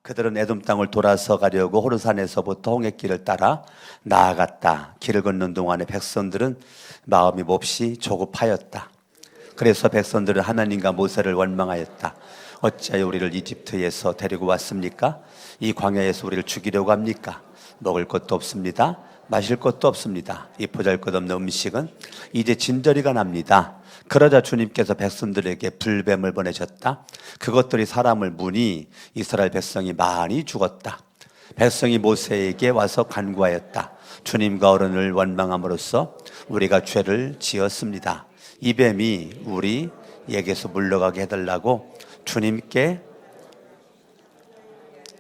그들은 에돔 땅을 돌아서 가려고 호르산에서부터 홍해길을 따라 나아갔다. 길을 걷는 동안에 백성들은 마음이 몹시 조급하였다. 그래서 백성들은 하나님과 모세를 원망하였다. 어찌하여 우리를 이집트에서 데리고 왔습니까? 이 광야에서 우리를 죽이려고 합니까? 먹을 것도 없습니다. 마실 것도 없습니다. 이 보잘것없는 음식은 이제 진저리가 납니다. 그러자 주님께서 백성들에게 불뱀을 보내셨다. 그것들이 사람을 무니 이스라엘 백성이 많이 죽었다. 백성이 모세에게 와서 간구하였다. 주님과 어른을 원망함으로써 우리가 죄를 지었습니다. 이 뱀이 우리에게서 물러가게 해달라고 주님께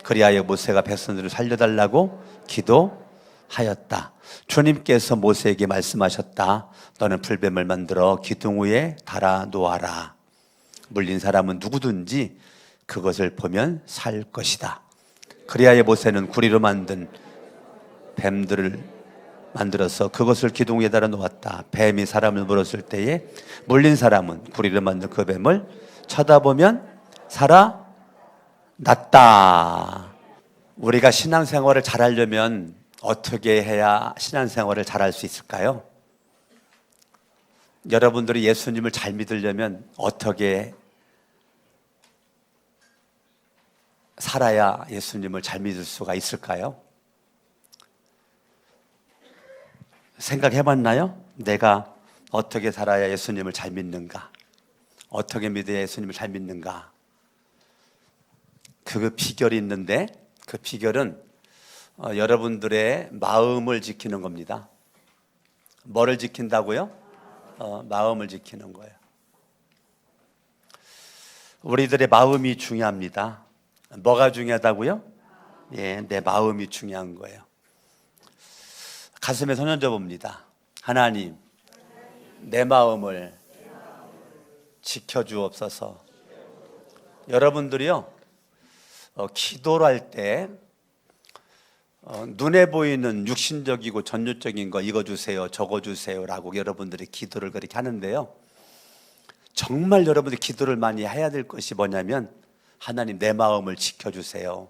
그리하여 모세가 백성들을 살려달라고 기도하였다. 주님께서 모세에게 말씀하셨다. 너는 불뱀을 만들어 기둥 위에 달아 놓아라. 물린 사람은 누구든지 그것을 보면 살 것이다. 그리하여 모세는 구리로 만든 뱀들을 만들어서 그것을 기둥 위에 달아 놓았다. 뱀이 사람을 물었을 때에 물린 사람은 구리로 만든 그 뱀을 쳐다보면 살아났다. 우리가 신앙생활을 잘하려면 어떻게 해야 신앙생활을 잘할 수 있을까요? 여러분들이 예수님을 잘 믿으려면 어떻게 살아야 예수님을 잘 믿을 수가 있을까요? 생각해 봤나요? 내가 어떻게 살아야 예수님을 잘 믿는가? 어떻게 믿어야 예수님을 잘 믿는가? 그 비결이 있는데 그 비결은 여러분들의 마음을 지키는 겁니다. 뭐를 지킨다고요? 마음을 지키는 거예요. 우리들의 마음이 중요합니다. 뭐가 중요하다고요? 예, 내 마음이 중요한 거예요. 가슴에 손 얹어 봅니다. 하나님, 내 마음을 지켜주옵소서. 여러분들이요, 기도를 할 때 눈에 보이는 육신적이고 전율적인 거 이거 주세요, 저거 주세요라고 여러분들이 기도를 그렇게 하는데요. 정말 여러분들이 기도를 많이 해야 될 것이 뭐냐면 하나님 내 마음을 지켜주세요.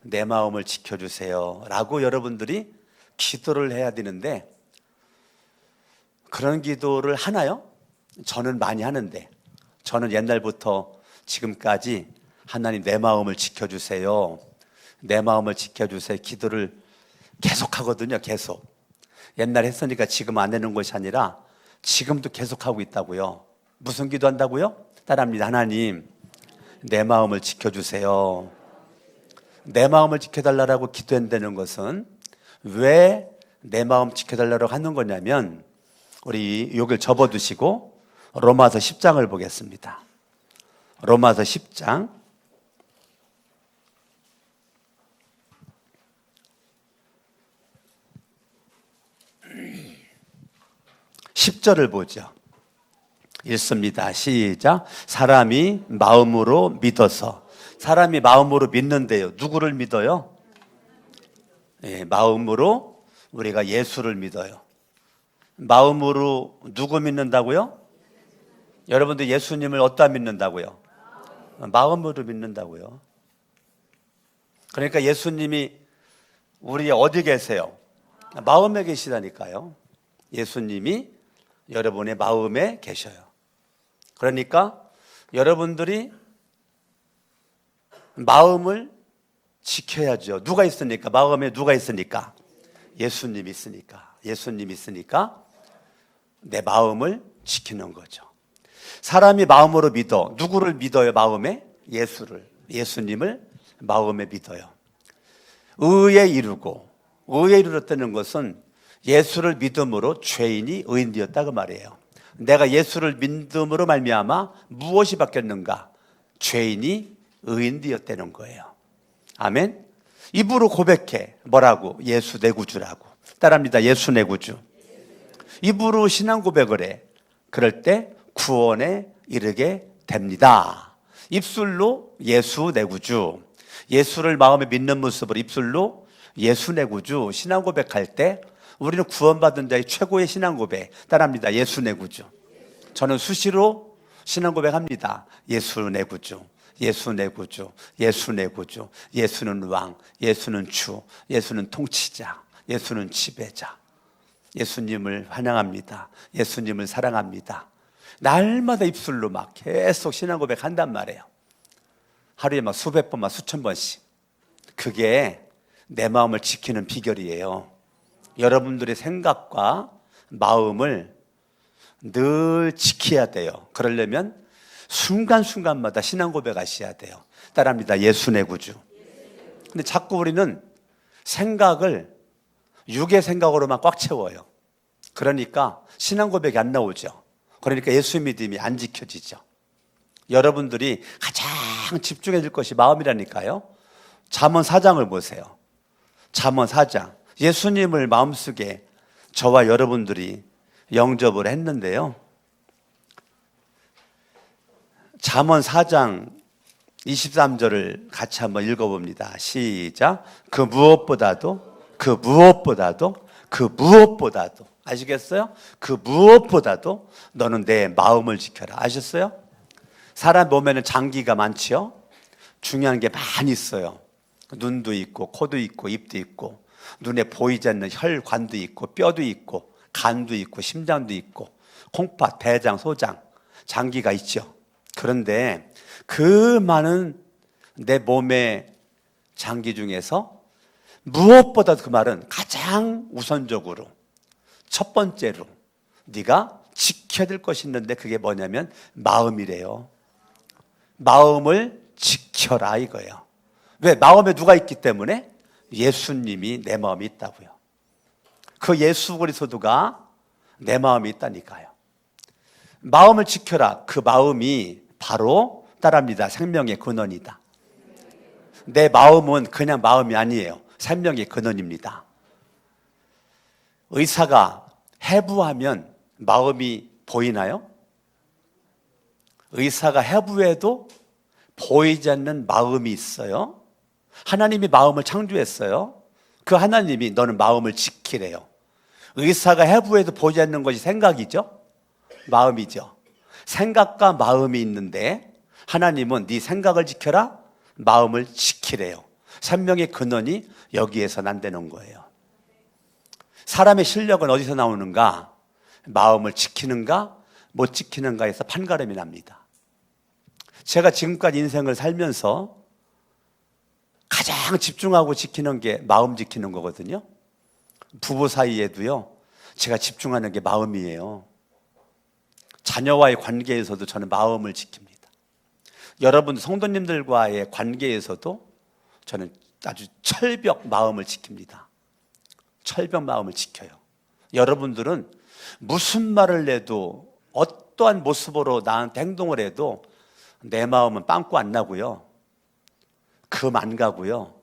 내 마음을 지켜주세요 라고 여러분들이 기도를 해야 되는데 그런 기도를 하나요? 저는 많이 하는데 저는 옛날부터 지금까지 하나님 내 마음을 지켜주세요. 내 마음을 지켜주세요. 기도를 계속 하거든요. 계속. 옛날에 했으니까 지금 안 되는 것이 아니라 지금도 계속 하고 있다고요. 무슨 기도한다고요? 따라합니다. 하나님 내 마음을 지켜주세요. 내 마음을 지켜달라고 기도한다는 것은 왜 내 마음 지켜달라고 하는 거냐면 우리 여기를 접어두시고 로마서 10장을 보겠습니다. 로마서 10장 10절을 보죠. 읽습니다. 시작. 사람이 마음으로 믿어서. 사람이 마음으로 믿는데요. 누구를 믿어요? 예, 마음으로 우리가 예수를 믿어요. 마음으로 누구 믿는다고요? 여러분들 예수님을 어디다 믿는다고요? 마음으로 믿는다고요. 그러니까 예수님이 우리 어디 계세요? 마음에 계시다니까요. 예수님이 여러분의 마음에 계셔요. 그러니까 여러분들이 마음을 지켜야죠. 누가 있으니까? 마음에 누가 있으니까? 예수님이 있으니까. 예수님이 있으니까 내 마음을 지키는 거죠. 사람이 마음으로 믿어. 누구를 믿어요? 마음에? 예수를. 예수님을 마음에 믿어요. 의에 이르고, 의에 이르렀다는 것은 예수를 믿음으로 죄인이 의인되었다 그 말이에요. 내가 예수를 믿음으로 말미암아 무엇이 바뀌었는가? 죄인이 의인되었다는 거예요. 아멘. 입으로 고백해. 뭐라고? 예수 내 구주라고. 따라합니다. 예수 내 구주. 입으로 신앙 고백을 해. 그럴 때 구원에 이르게 됩니다. 입술로 예수 내 구주. 예수를 마음에 믿는 모습으로 입술로 예수 내 구주 신앙 고백할 때 우리는 구원받은 자의 최고의 신앙 고백. 따라합니다. 예수 내 구주. 저는 수시로 신앙 고백합니다. 예수 내 구주. 예수 내 구주, 예수 내 구주, 예수는 왕, 예수는 주, 예수는 통치자, 예수는 지배자. 예수님을 환영합니다. 예수님을 사랑합니다. 날마다 입술로 막 계속 신앙 고백 한단 말이에요. 하루에 막 수백 번, 막 수천 번씩. 그게 내 마음을 지키는 비결이에요. 여러분들의 생각과 마음을 늘 지켜야 돼요. 그러려면 순간순간마다 신앙 고백하셔야 돼요. 따라합니다. 예수 내 구주. 근데 자꾸 우리는 생각을 육의 생각으로만 꽉 채워요. 그러니까 신앙 고백이 안 나오죠. 그러니까 예수 믿음이 안 지켜지죠. 여러분들이 가장 집중해야 될 것이 마음이라니까요. 잠언 4장을 보세요. 잠언 4장. 예수님을 마음속에 저와 여러분들이 영접을 했는데요. 잠언 4장 23절을 같이 한번 읽어봅니다. 시작. 그 무엇보다도 아시겠어요? 그 무엇보다도 너는 내 마음을 지켜라. 아셨어요? 사람 몸에는 장기가 많지요. 중요한 게 많이 있어요. 눈도 있고 코도 있고 입도 있고 눈에 보이지 않는 혈관도 있고 뼈도 있고 간도 있고 심장도 있고 콩팥, 대장, 소장, 장기가 있죠. 그런데 그 많은 내 몸의 장기 중에서 무엇보다 그 말은 가장 우선적으로 첫 번째로 네가 지켜야 될 것이 있는데 그게 뭐냐면 마음이래요. 마음을 지켜라 이거예요. 왜? 마음에 누가 있기 때문에? 예수님이 내 마음에 있다고요. 그 예수 그리스도가 내 마음에 있다니까요. 마음을 지켜라. 그 마음이 바로 따라합니다. 생명의 근원이다. 내 마음은 그냥 마음이 아니에요. 생명의 근원입니다. 의사가 해부하면 마음이 보이나요? 의사가 해부해도 보이지 않는 마음이 있어요. 하나님이 마음을 창조했어요. 그 하나님이 너는 마음을 지키래요. 의사가 해부해도 보이지 않는 것이 생각이죠? 마음이죠. 생각과 마음이 있는데 하나님은 네 생각을 지켜라, 마음을 지키래요. 생명의 근원이 여기에서 난다는 거예요. 사람의 실력은 어디서 나오는가? 마음을 지키는가 못 지키는가에서 판가름이 납니다. 제가 지금까지 인생을 살면서 가장 집중하고 지키는 게 마음 지키는 거거든요. 부부 사이에도요, 제가 집중하는 게 마음이에요. 자녀와의 관계에서도 저는 마음을 지킵니다. 여러분 성도님들과의 관계에서도 저는 아주 철벽 마음을 지킵니다. 철벽 마음을 지켜요. 여러분들은 무슨 말을 해도 어떠한 모습으로 나한테 행동을 해도 내 마음은 빵꾸 안 나고요. 금 안 가고요.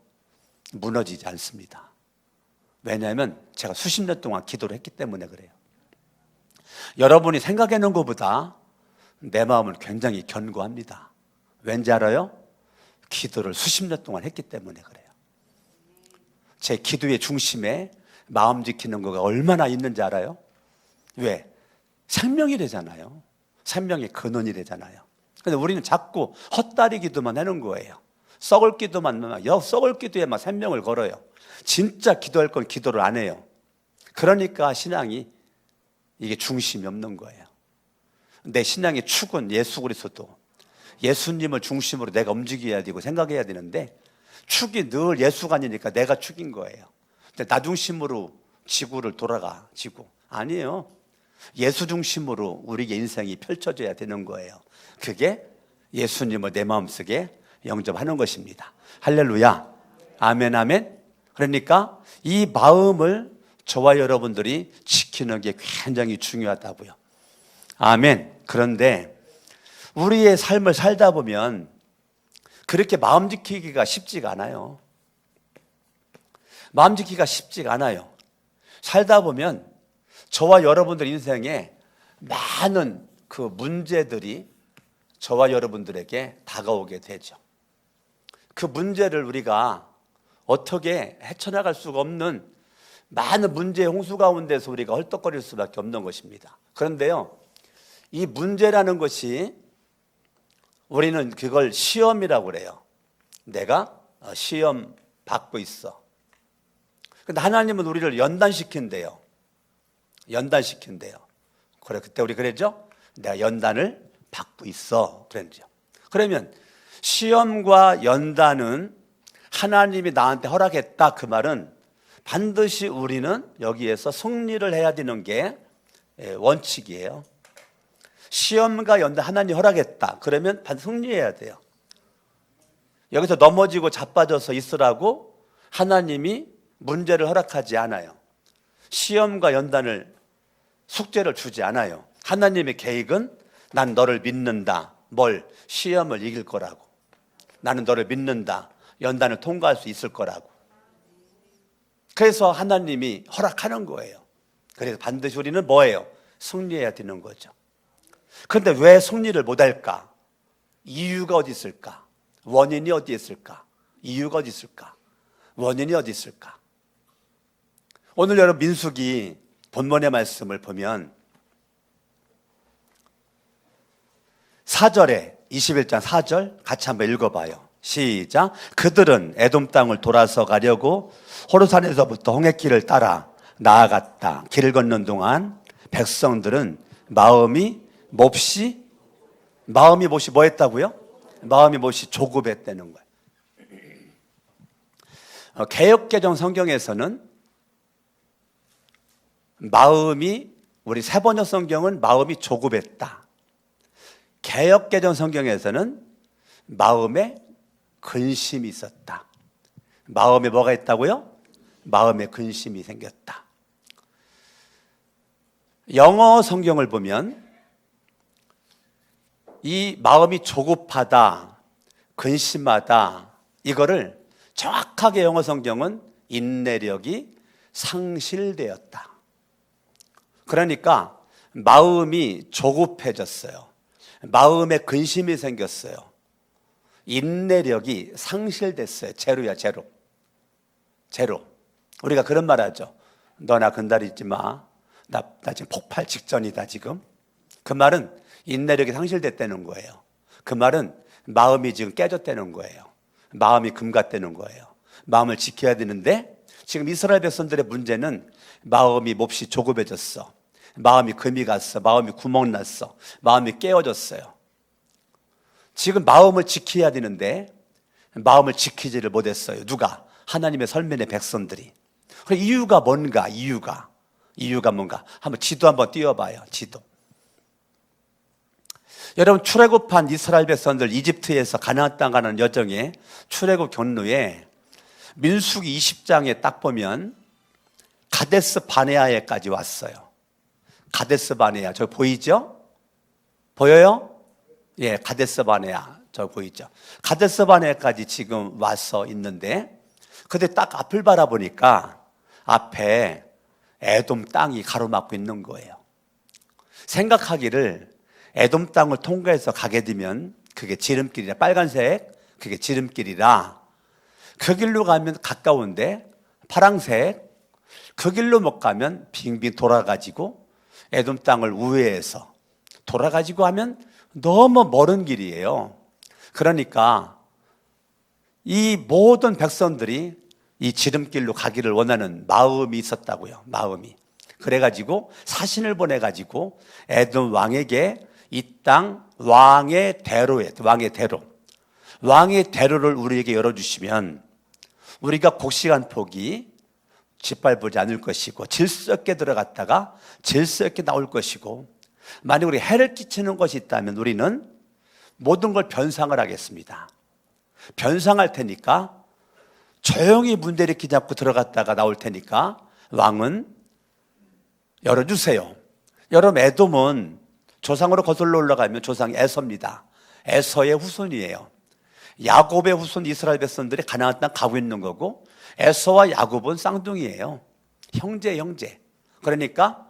무너지지 않습니다. 왜냐하면 제가 수십 년 동안 기도를 했기 때문에 그래요. 여러분이 생각해 놓은 것보다 내 마음은 굉장히 견고합니다. 왠지 알아요? 기도를 수십 년 동안 했기 때문에 그래요. 제 기도의 중심에 마음 지키는 거가 얼마나 있는지 알아요? 왜? 생명이래잖아요. 생명의 근원이래잖아요. 근데 우리는 자꾸 헛다리 기도만 하는 거예요. 썩을 기도만, 썩을 기도에만 생명을 걸어요. 진짜 기도할 건 기도를 안 해요. 그러니까 신앙이 이게 중심이 없는 거예요. 내 신앙의 축은 예수 그리스도, 예수님을 중심으로 내가 움직여야 되고 생각해야 되는데 축이 늘 예수가 아니니까 내가 축인 거예요. 근데 나 중심으로 지구를 돌아가지고 아니에요. 예수 중심으로 우리의 인생이 펼쳐져야 되는 거예요. 그게 예수님을 내 마음속에 영접하는 것입니다. 할렐루야. 아멘 아멘. 그러니까 이 마음을 저와 여러분들이 지키는 게 굉장히 중요하다고요. 아멘. 그런데 우리의 삶을 살다 보면 그렇게 마음 지키기가 쉽지가 않아요. 마음 지키기가 쉽지가 않아요. 살다 보면 저와 여러분들 인생에 많은 그 문제들이 저와 여러분들에게 다가오게 되죠. 그 문제를 우리가 어떻게 헤쳐나갈 수가 없는 많은 문제의 홍수 가운데서 우리가 헐떡거릴 수밖에 없는 것입니다. 그런데요, 이 문제라는 것이 우리는 그걸 시험이라고 그래요. 내가 시험 받고 있어. 근데 하나님은 우리를 연단시킨대요. 연단시킨대요. 그래, 그때 우리 그랬죠? 내가 연단을 받고 있어. 그랬죠. 그러면 시험과 연단은 하나님이 나한테 허락했다. 그 말은 반드시 우리는 여기에서 승리를 해야 되는 게 원칙이에요. 시험과 연단 하나님이 허락했다. 그러면 반드시 승리해야 돼요. 여기서 넘어지고 자빠져서 있으라고 하나님이 문제를 허락하지 않아요. 시험과 연단을 숙제를 주지 않아요. 하나님의 계획은 난 너를 믿는다. 뭘? 시험을 이길 거라고. 나는 너를 믿는다. 연단을 통과할 수 있을 거라고. 그래서 하나님이 허락하는 거예요. 그래서 반드시 우리는 뭐예요? 승리해야 되는 거죠. 그런데 왜 승리를 못할까? 이유가 어디 있을까? 원인이 어디 있을까? 이유가 어디 있을까? 원인이 어디 있을까? 오늘 여러분 민수기 본문의 말씀을 보면 4절에 21장 4절 같이 한번 읽어봐요. 시작. 그들은 에돔 땅을 돌아서 가려고 호르산에서부터 홍해길을 따라 나아갔다. 길을 걷는 동안 백성들은 마음이 몹시 뭐 했다고요? 마음이 몹시 조급했다는 거예요. 개역개정 성경에서는 우리 세번역 성경은 마음이 조급했다. 개역개정 성경에서는 마음에 근심이 있었다. 마음에 뭐가 있다고요? 마음에 근심이 생겼다. 영어 성경을 보면 이 마음이 조급하다, 근심하다, 이거를 정확하게 영어 성경은 인내력이 상실되었다. 그러니까 마음이 조급해졌어요. 마음에 근심이 생겼어요. 인내력이 상실됐어요. 제로야, 제로. 제로. 우리가 그런 말 하죠. 너나 근달이지 마. 나 지금 폭발 직전이다, 지금. 그 말은 인내력이 상실됐다는 거예요. 그 말은 마음이 지금 깨졌다는 거예요. 마음이 금갔다는 거예요. 마음을 지켜야 되는데 지금 이스라엘 백성들의 문제는 마음이 몹시 조급해졌어. 마음이 금이 갔어. 마음이 구멍 났어. 마음이 깨어졌어요. 지금 마음을 지켜야 되는데 마음을 지키지를 못했어요. 누가? 하나님의 설면의 백성들이. 그 이유가 뭔가? 이유가 뭔가? 한번 지도 한번 띄워봐요. 지도. 여러분, 출애굽한 이스라엘 백성들 이집트에서 가나안 땅 가는 여정에 출애굽 경로에 민수기 20장에 딱 보면 가데스 바네아에까지 왔어요. 가데스 바네아, 저 보이죠? 보여요? 예, 가데스 바네아, 저 보이죠? 가데스 바네아까지 지금 와서 있는데, 근데 딱 앞을 바라보니까 앞에 에돔 땅이 가로막고 있는 거예요. 생각하기를 에돔 땅을 통과해서 가게 되면 그게 지름길이라, 빨간색, 그게 지름길이라 그 길로 가면 가까운데 파랑색, 그 길로 못 가면 빙빙 돌아가지고 에돔 땅을 우회해서 돌아가지고 하면 너무 먼 길이에요. 그러니까 이 모든 백성들이 이 지름길로 가기를 원하는 마음이 있었다고요. 마음이. 그래가지고 사신을 보내가지고 에돔 왕에게 이 땅 왕의 대로를 우리에게 열어주시면 우리가 곡식한 폭이 짓밟지 않을 것이고 질서 있게 들어갔다가 질서 있게 나올 것이고, 만약 우리 해를 끼치는 것이 있다면 우리는 모든 걸 변상을 하겠습니다. 변상할 테니까 조용히 문제 일으키지 않고 들어갔다가 나올 테니까 왕은 열어주세요. 여러분, 에돔은 조상으로 거슬러 올라가면 조상이 에서입니다. 에서의 후손이에요. 야곱의 후손 이스라엘 백성들이 가나안 땅 가고 있는 거고, 에서와 야곱은 쌍둥이에요. 형제. 그러니까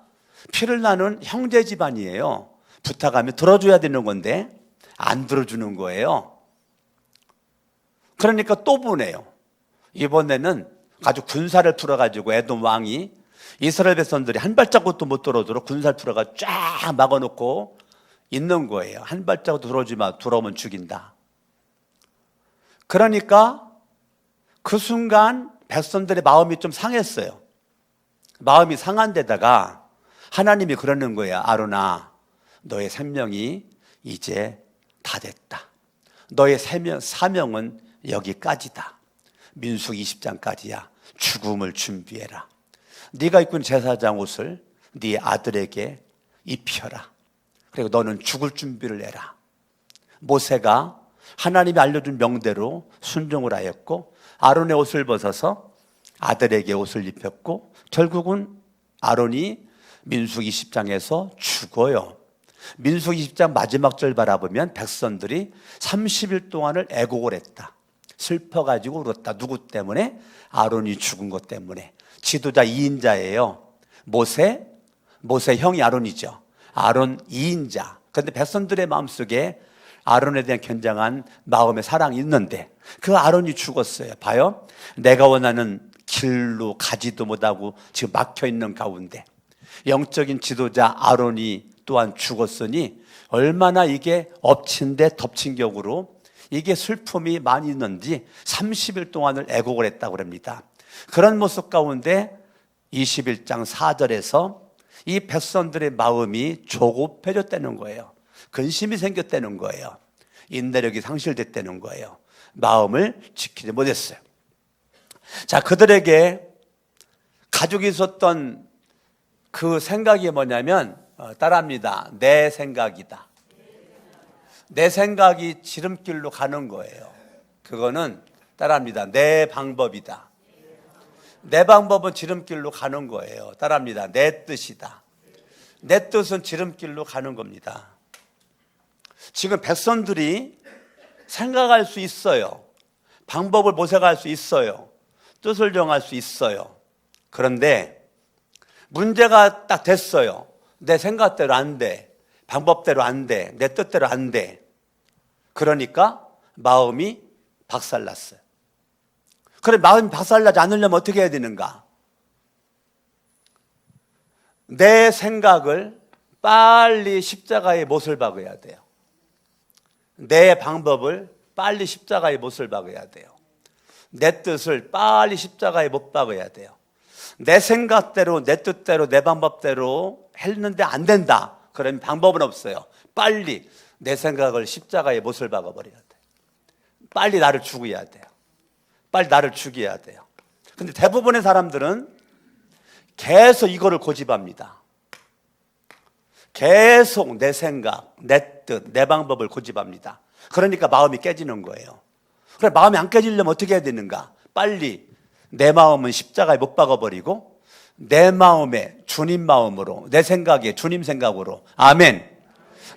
피를 나눈 형제 집안이에요. 부탁하면 들어줘야 되는 건데 안 들어주는 거예요. 그러니까 또 보내요. 이번에는 아주 군사를 풀어가지고 에돔 왕이 이스라엘 백성들이 한 발자국도 못 들어오도록 군사를 풀어가 쫙 막아놓고 있는 거예요. 한 발자국도 들어오지 마. 들어오면 죽인다. 그러니까 그 순간 백성들의 마음이 좀 상했어요. 마음이 상한 데다가 하나님이 그러는 거예요. 아론아, 너의 생명이 이제 다 됐다. 너의 사명은 여기까지다. 민수기 20장까지야. 죽음을 준비해라. 네가 입고 있는 제사장 옷을 네 아들에게 입혀라. 그리고 너는 죽을 준비를 해라. 모세가 하나님이 알려준 명대로 순종을 하였고 아론의 옷을 벗어서 아들에게 옷을 입혔고 결국은 아론이 민수기 20장에서 죽어요. 민수기 20장 마지막 절 바라보면 백성들이 30일 동안을 애곡을 했다. 슬퍼가지고 울었다. 누구 때문에? 아론이 죽은 것 때문에. 지도자 2인자예요. 모세 형이 아론이죠. 아론 2인자. 그런데 백성들의 마음속에 아론에 대한 굉장한 마음의 사랑이 있는데 그 아론이 죽었어요. 봐요. 내가 원하는 길로 가지도 못하고 지금 막혀있는 가운데 영적인 지도자 아론이 또한 죽었으니 얼마나 이게 엎친 데 덮친 격으로 이게 슬픔이 많이 있는지 30일 동안을 애곡을 했다고 합니다. 그런 모습 가운데 21장 4절에서 이 백성들의 마음이 조급해졌다는 거예요. 근심이 생겼다는 거예요. 인내력이 상실됐다는 거예요. 마음을 지키지 못했어요. 자, 그들에게 가지고 있었던 그 생각이 뭐냐면 따라합니다. 내 생각이다. 내 생각이 지름길로 가는 거예요. 그거는 따라합니다. 내 방법이다. 내 방법은 지름길로 가는 거예요. 따라합니다. 내 뜻이다. 내 뜻은 지름길로 가는 겁니다. 지금 백성들이 생각할 수 있어요. 방법을 모색할 수 있어요. 뜻을 정할 수 있어요. 그런데 문제가 딱 됐어요. 내 생각대로 안 돼. 방법대로 안 돼. 내 뜻대로 안 돼. 그러니까 마음이 박살났어요. 그래, 마음이 박살나지 않으려면 어떻게 해야 되는가? 내 생각을 빨리 십자가에 못을 박아야 돼요. 내 방법을 빨리 십자가에 못을 박아야 돼요. 내 뜻을 빨리 십자가에 못 박아야 돼요. 내 생각대로, 내 뜻대로, 내 방법대로 했는데 안 된다. 그러면 방법은 없어요. 빨리 내 생각을 십자가에 못을 박아버려야 돼요. 빨리 나를 죽여야 돼요. 빨리 나를 죽여야 돼요. 근데 대부분의 사람들은 계속 이거를 고집합니다. 계속 내 생각, 내 뜻, 내 방법을 고집합니다. 그러니까 마음이 깨지는 거예요. 그래, 마음이 안 깨지려면 어떻게 해야 되는가? 빨리 내 마음은 십자가에 못 박아버리고 내 마음에 주님 마음으로, 내 생각에 주님 생각으로, 아멘.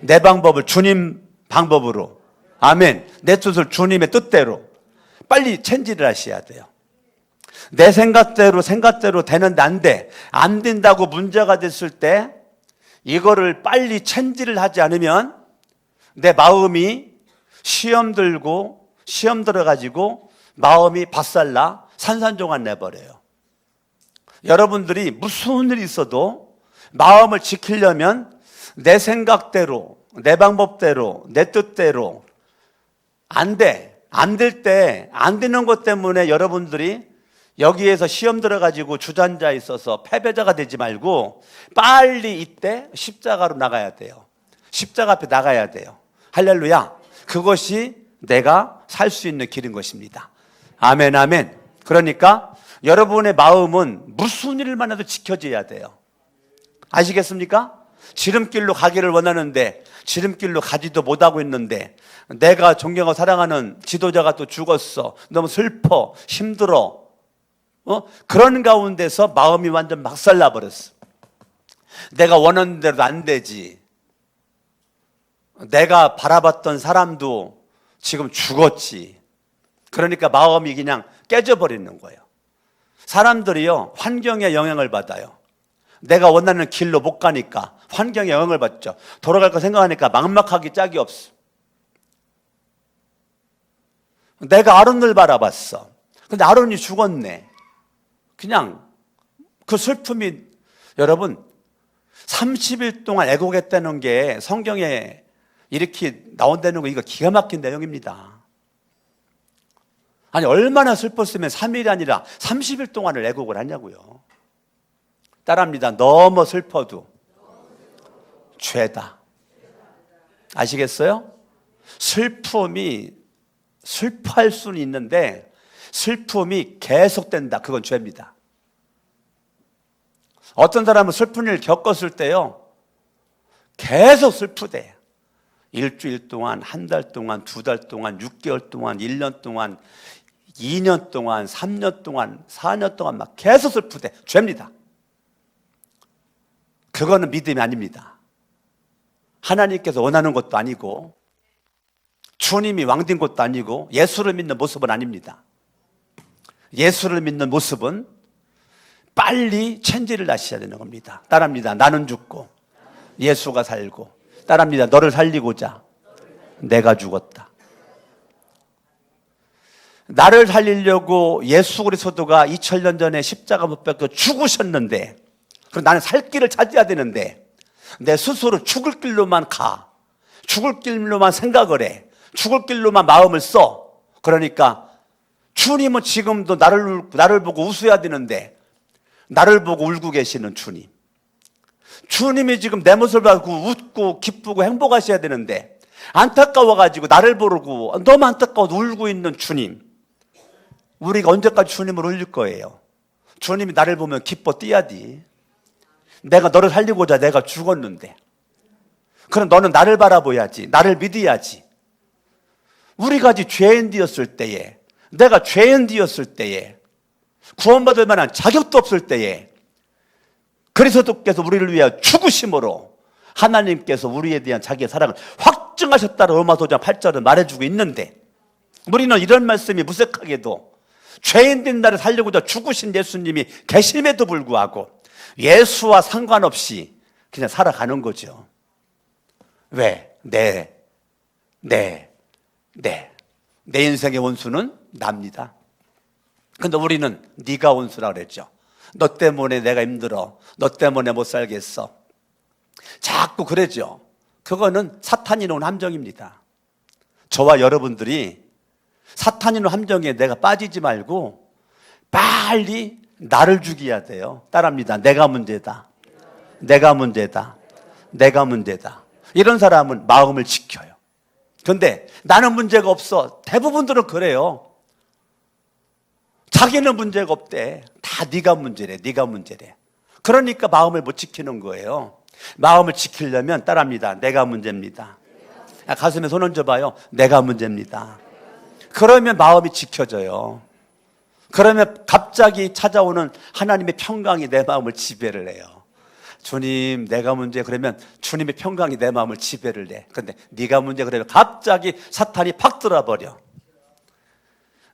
내 방법을 주님 방법으로, 아멘. 내 뜻을 주님의 뜻대로 빨리 체인지를 하셔야 돼요. 내 생각대로 되는데 안 돼. 안 된다고 문제가 됐을 때 이거를 빨리 체인지를 하지 않으면 내 마음이 시험 들어가지고 마음이 박살나 산산조각 내버려요. 여러분들이 무슨 일이 있어도 마음을 지키려면 내 생각대로, 내 방법대로, 내 뜻대로 안 돼. 안 될 때, 안 되는 것 때문에 여러분들이 여기에서 시험 들어가지고 주전자에 있어서 패배자가 되지 말고 빨리 이때 십자가로 나가야 돼요. 십자가 앞에 나가야 돼요. 할렐루야. 그것이 내가 살 수 있는 길인 것입니다. 아멘, 아멘. 그러니까 여러분의 마음은 무슨 일만 해도 지켜져야 돼요. 아시겠습니까? 지름길로 가기를 원하는데 지름길로 가지도 못하고 있는데 내가 존경하고 사랑하는 지도자가 또 죽었어. 너무 슬퍼, 힘들어. 그런 가운데서 마음이 완전 박살나 버렸어. 내가 원하는 대로 안 되지. 내가 바라봤던 사람도 지금 죽었지. 그러니까 마음이 그냥 깨져버리는 거예요. 사람들이요, 환경에 영향을 받아요. 내가 원하는 길로 못 가니까 환경에 영향을 받죠. 돌아갈 거 생각하니까 막막하기 짝이 없어. 내가 아론을 바라봤어. 근데 아론이 죽었네. 그냥 그 슬픔이, 여러분, 30일 동안 애곡했다는 게 성경에 이렇게 나온다는 거 이거 기가 막힌 내용입니다. 아니 얼마나 슬펐으면 3일이 아니라 30일 동안을 애곡을 하냐고요. 따라합니다. 너무 슬퍼도 죄다. 아시겠어요? 슬픔이 슬퍼할 수는 있는데 슬픔이 계속된다. 그건 죄입니다. 어떤 사람은 슬픈 일을 겪었을 때요 계속 슬프대. 일주일 동안, 한 달 동안, 두 달 동안, 6개월 동안, 1년 동안, 2년 동안, 3년 동안, 4년 동안 막 계속 슬프대. 죄입니다. 그거는 믿음이 아닙니다. 하나님께서 원하는 것도 아니고 주님이 왕된 것도 아니고 예수를 믿는 모습은 아닙니다. 예수를 믿는 모습은 빨리 체인지를 하셔야 되는 겁니다. 따라합니다. 나는 죽고 예수가 살고. 따라합니다. 너를 살리고자 내가 죽었다. 나를 살리려고 예수 그리스도가 2000년 전에 십자가 못 박혀 죽으셨는데 그럼 나는 살 길을 찾아야 되는데 내 스스로 죽을 길로만 가. 죽을 길로만 생각을 해. 죽을 길로만 마음을 써. 그러니까 주님은 지금도 나를 보고 웃어야 되는데 나를 보고 울고 계시는 주님. 주님이 지금 내 모습을 보고 웃고 기쁘고 행복하셔야 되는데 안타까워가지고 나를 보고 너무 안타까워서 울고 있는 주님. 우리가 언제까지 주님을 울릴 거예요? 주님이 나를 보면 기뻐 뛰어야지. 내가 너를 살리고자 내가 죽었는데 그럼 너는 나를 바라봐야지. 나를 믿어야지. 우리가 아직 죄인되었을 때에 내가 죄인되었을 때에 구원받을 만한 자격도 없을 때에 그리스도께서 우리를 위하여 죽으심으로 하나님께서 우리에 대한 자기의 사랑을 확증하셨다고 로마서 5장 8절을 말해주고 있는데 우리는 이런 말씀이 무색하게도 죄인된 나를 살리고자 죽으신 예수님이 계심에도 불구하고 예수와 상관없이 그냥 살아가는 거죠. 왜? 내 인생의 원수는 납니다. 근데 우리는 네가 원수라 그랬죠. 너 때문에 내가 힘들어. 너 때문에 못 살겠어. 자꾸 그러죠. 그거는 사탄이 놓은 함정입니다. 저와 여러분들이 사탄이 놓은 함정에 내가 빠지지 말고 빨리 나를 죽여야 돼요. 따라합니다. 내가 문제다. 내가 문제다. 내가 문제다. 이런 사람은 마음을 지켜요. 그런데 나는 문제가 없어. 대부분들은 그래요. 자기는 문제가 없대. 다 네가 문제래. 네가 문제래. 그러니까 마음을 못 지키는 거예요. 마음을 지키려면 따라합니다. 내가 문제입니다. 가슴에 손 얹어봐요. 내가 문제입니다. 그러면 마음이 지켜져요. 그러면 갑자기 찾아오는 하나님의 평강이 내 마음을 지배를 해요. 주님 내가 문제 그러면 주님의 평강이 내 마음을 지배를 해. 그런데 네가 문제 그러면 갑자기 사탄이 팍 들어버려.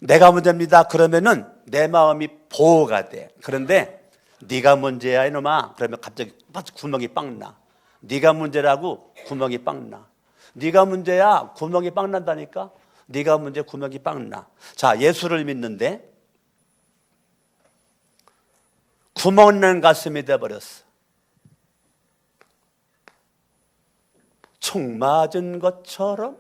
내가 문제입니다 그러면은 내 마음이 보호가 돼. 그런데 네가 문제야 이놈아 그러면 갑자기 구멍이 빵 나. 네가 문제라고 구멍이 빵 나. 네가 문제야 구멍이 빵 난다니까. 네가 문제 구멍이 빵 나. 자, 예수를 믿는데 구멍난 가슴이 돼버렸어. 총 맞은 것처럼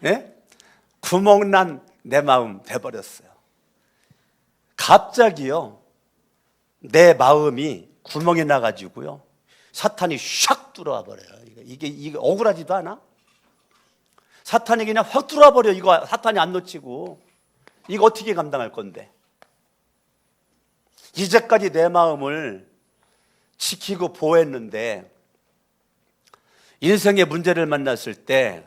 네? 구멍난 내 마음 돼버렸어요. 갑자기요 내 마음이 구멍이 나가지고요 사탄이 샥 들어와 버려요. 이게 억울하지도 않아? 사탄이 그냥 확 들어와 버려. 이거 사탄이 안 놓치고 이거 어떻게 감당할 건데? 이제까지 내 마음을 지키고 보호했는데 인생의 문제를 만났을 때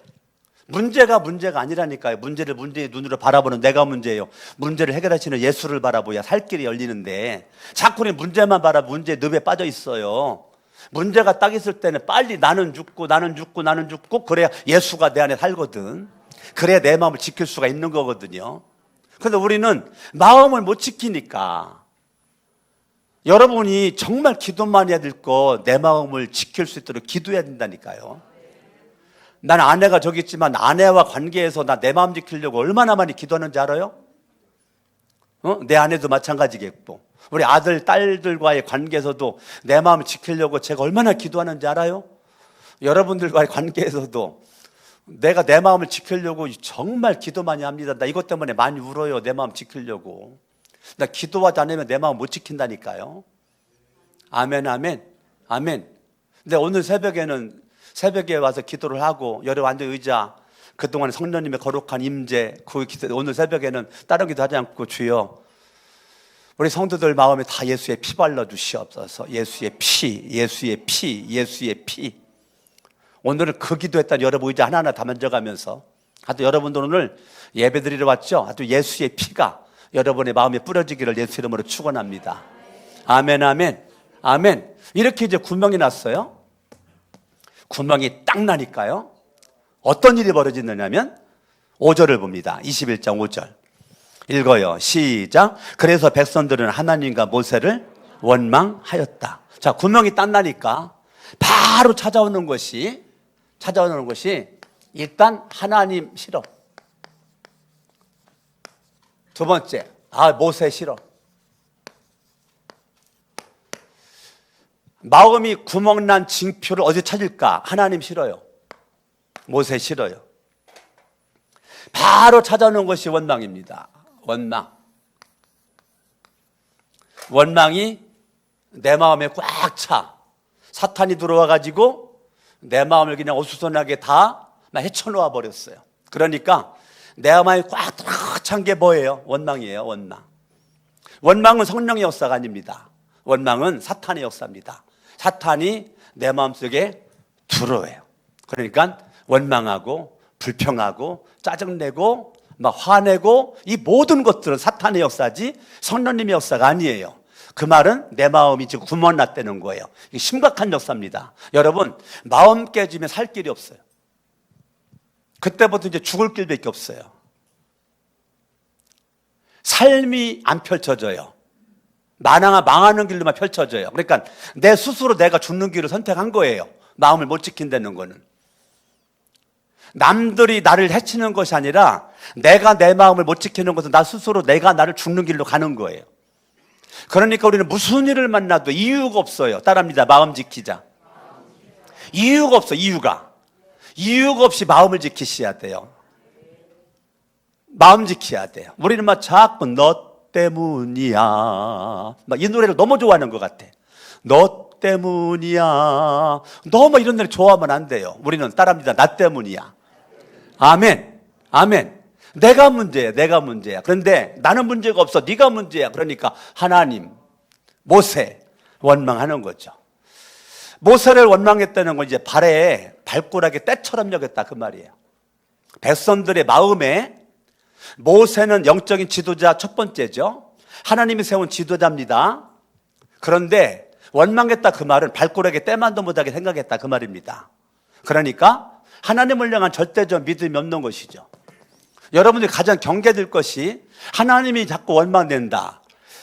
문제가 아니라니까요. 문제를 문제의 눈으로 바라보는 내가 문제예요. 문제를 해결하시는 예수를 바라보야 살 길이 열리는데 자꾸 문제만 바라보고 문제의 늪에 빠져 있어요. 문제가 딱 있을 때는 빨리 나는 죽고 그래야 예수가 내 안에 살거든. 그래야 내 마음을 지킬 수가 있는 거거든요. 그런데 우리는 마음을 못 지키니까 여러분이 정말 기도만 해야 될 거 내 마음을 지킬 수 있도록 기도해야 된다니까요. 난 아내가 저기 있지만 아내와 관계에서 나 내 마음 지키려고 얼마나 많이 기도하는지 알아요? 내 아내도 마찬가지겠고, 우리 아들, 딸들과의 관계에서도 내 마음을 지키려고 제가 얼마나 기도하는지 알아요? 여러분들과의 관계에서도 내가 내 마음을 지키려고 정말 기도 많이 합니다. 나 이것 때문에 많이 울어요. 내 마음 지키려고. 나 기도하지 않으면 내 마음 못 지킨다니까요. 아멘, 아멘, 아멘. 근데 오늘 새벽에 와서 기도를 하고, 여러분 앉아 의자, 그동안 성령님의 거룩한 임재, 오늘 새벽에는 다른 기도 하지 않고, 주여, 우리 성도들 마음에 다 예수의 피 발라 주시옵소서. 예수의 피, 예수의 피, 예수의 피. 오늘은 그 기도했다는 여러분 의자 하나하나 다 만져가면서, 하여튼 여러분들 오늘 예배 드리러 왔죠? 아주 예수의 피가 여러분의 마음에 뿌려지기를 예수 이름으로 축원합니다. 아멘, 아멘, 아멘. 이렇게 이제 구멍이 났어요. 구멍이 딱 나니까요, 어떤 일이 벌어지느냐면 5절을 봅니다. 21장 5절 읽어요. 시작. 그래서 백성들은 하나님과 모세를 원망하였다. 자, 구멍이 딱 나니까 바로 찾아오는 것이 일단 하나님 싫어. 두 번째, 모세 싫어. 마음이 구멍난 징표를 어디 찾을까? 하나님 싫어요. 모세 싫어요. 바로 찾아오는 것이 원망입니다. 원망이 내 마음에 꽉 차. 사탄이 들어와 가지고 내 마음을 그냥 어수선하게 다 헤쳐놓아 버렸어요. 그러니까 내 마음이 꽉 찬 게 뭐예요? 원망이에요. 원망은 성령의 역사가 아닙니다. 원망은 사탄의 역사입니다. 사탄이 내 마음속에 들어와요. 그러니까 원망하고 불평하고 짜증내고 막 화내고, 이 모든 것들은 사탄의 역사지 성령님의 역사가 아니에요. 그 말은 내 마음이 지금 구멍 났다는 거예요. 이게 심각한 역사입니다. 여러분, 마음 깨지면 살 길이 없어요. 그때부터 이제 죽을 길밖에 없어요. 삶이 안 펼쳐져요. 망하는 길로만 펼쳐져요. 그러니까 내 스스로 내가 죽는 길을 선택한 거예요. 마음을 못 지킨다는 거는. 남들이 나를 해치는 것이 아니라 내가 내 마음을 못 지키는 것은 나 스스로 내가 나를 죽는 길로 가는 거예요. 그러니까 우리는 무슨 일을 만나도 이유가 없어요. 따라합니다. 마음 지키자. 이유가 없어. 이유가 없이 마음을 지키셔야 돼요. 마음 지켜야 돼요. 우리는 막 자꾸 너 때문이야, 막 이 노래를 너무 좋아하는 것 같아. 너 때문이야. 너무 이런 노래 좋아하면 안 돼요. 우리는 따라합니다. 나 때문이야. 아멘, 아멘. 내가 문제야. 그런데 나는 문제가 없어. 네가 문제야. 그러니까 하나님, 모세 원망하는 거죠. 모세를 원망했다는 건 이제 발가락에 때처럼 여겼다 그 말이에요. 백성들의 마음에 모세는 영적인 지도자 첫 번째죠. 하나님이 세운 지도자입니다. 그런데 원망했다 그 말은 발가락에 때만도 못하게 생각했다 그 말입니다. 그러니까 하나님을 향한 절대적 믿음이 없는 것이죠. 여러분들이 가장 경계될 것이, 하나님이 자꾸 원망된다,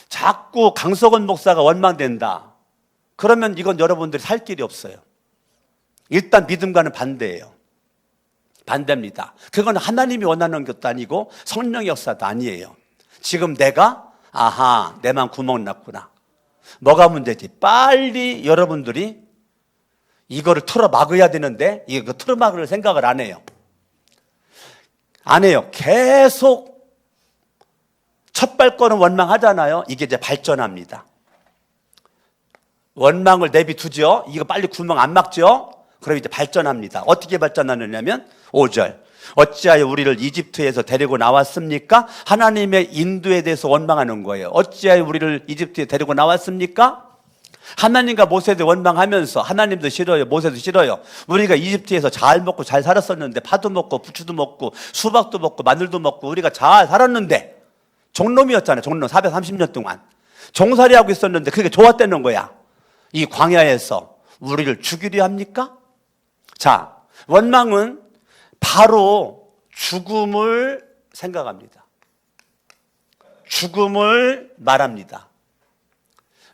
자꾸 강석원 목사가 원망된다, 그러면 이건 여러분들이 살 길이 없어요. 일단 믿음과는 반대입니다. 그건 하나님이 원하는 것도 아니고 성령의 역사도 아니에요. 지금 내가 내 맘 구멍 났구나. 뭐가 문제지? 빨리 여러분들이 이거를 틀어 막아야 되는데 이거 틀어 막을 생각을 안 해요. 계속 첫 발걸음 원망하잖아요. 이게 이제 발전합니다. 원망을 내비두죠. 이거 빨리 구멍 안 막죠. 그럼 이제 발전합니다. 어떻게 발전하느냐면 5절. 어찌하여 우리를 이집트에서 데리고 나왔습니까? 하나님의 인도에 대해서 원망하는 거예요. 어찌하여 우리를 이집트에 데리고 나왔습니까? 하나님과 모세도 원망하면서, 하나님도 싫어요, 모세도 싫어요. 우리가 이집트에서 잘 먹고 잘 살았었는데, 파도 먹고 부추도 먹고 수박도 먹고 마늘도 먹고 우리가 잘 살았는데, 종놈이었잖아요. 종놈 430년 동안 종살이하고 있었는데 그게 좋았다는 거야. 이 광야에서 우리를 죽이려 합니까? 자, 원망은 바로 죽음을 생각합니다. 죽음을 말합니다.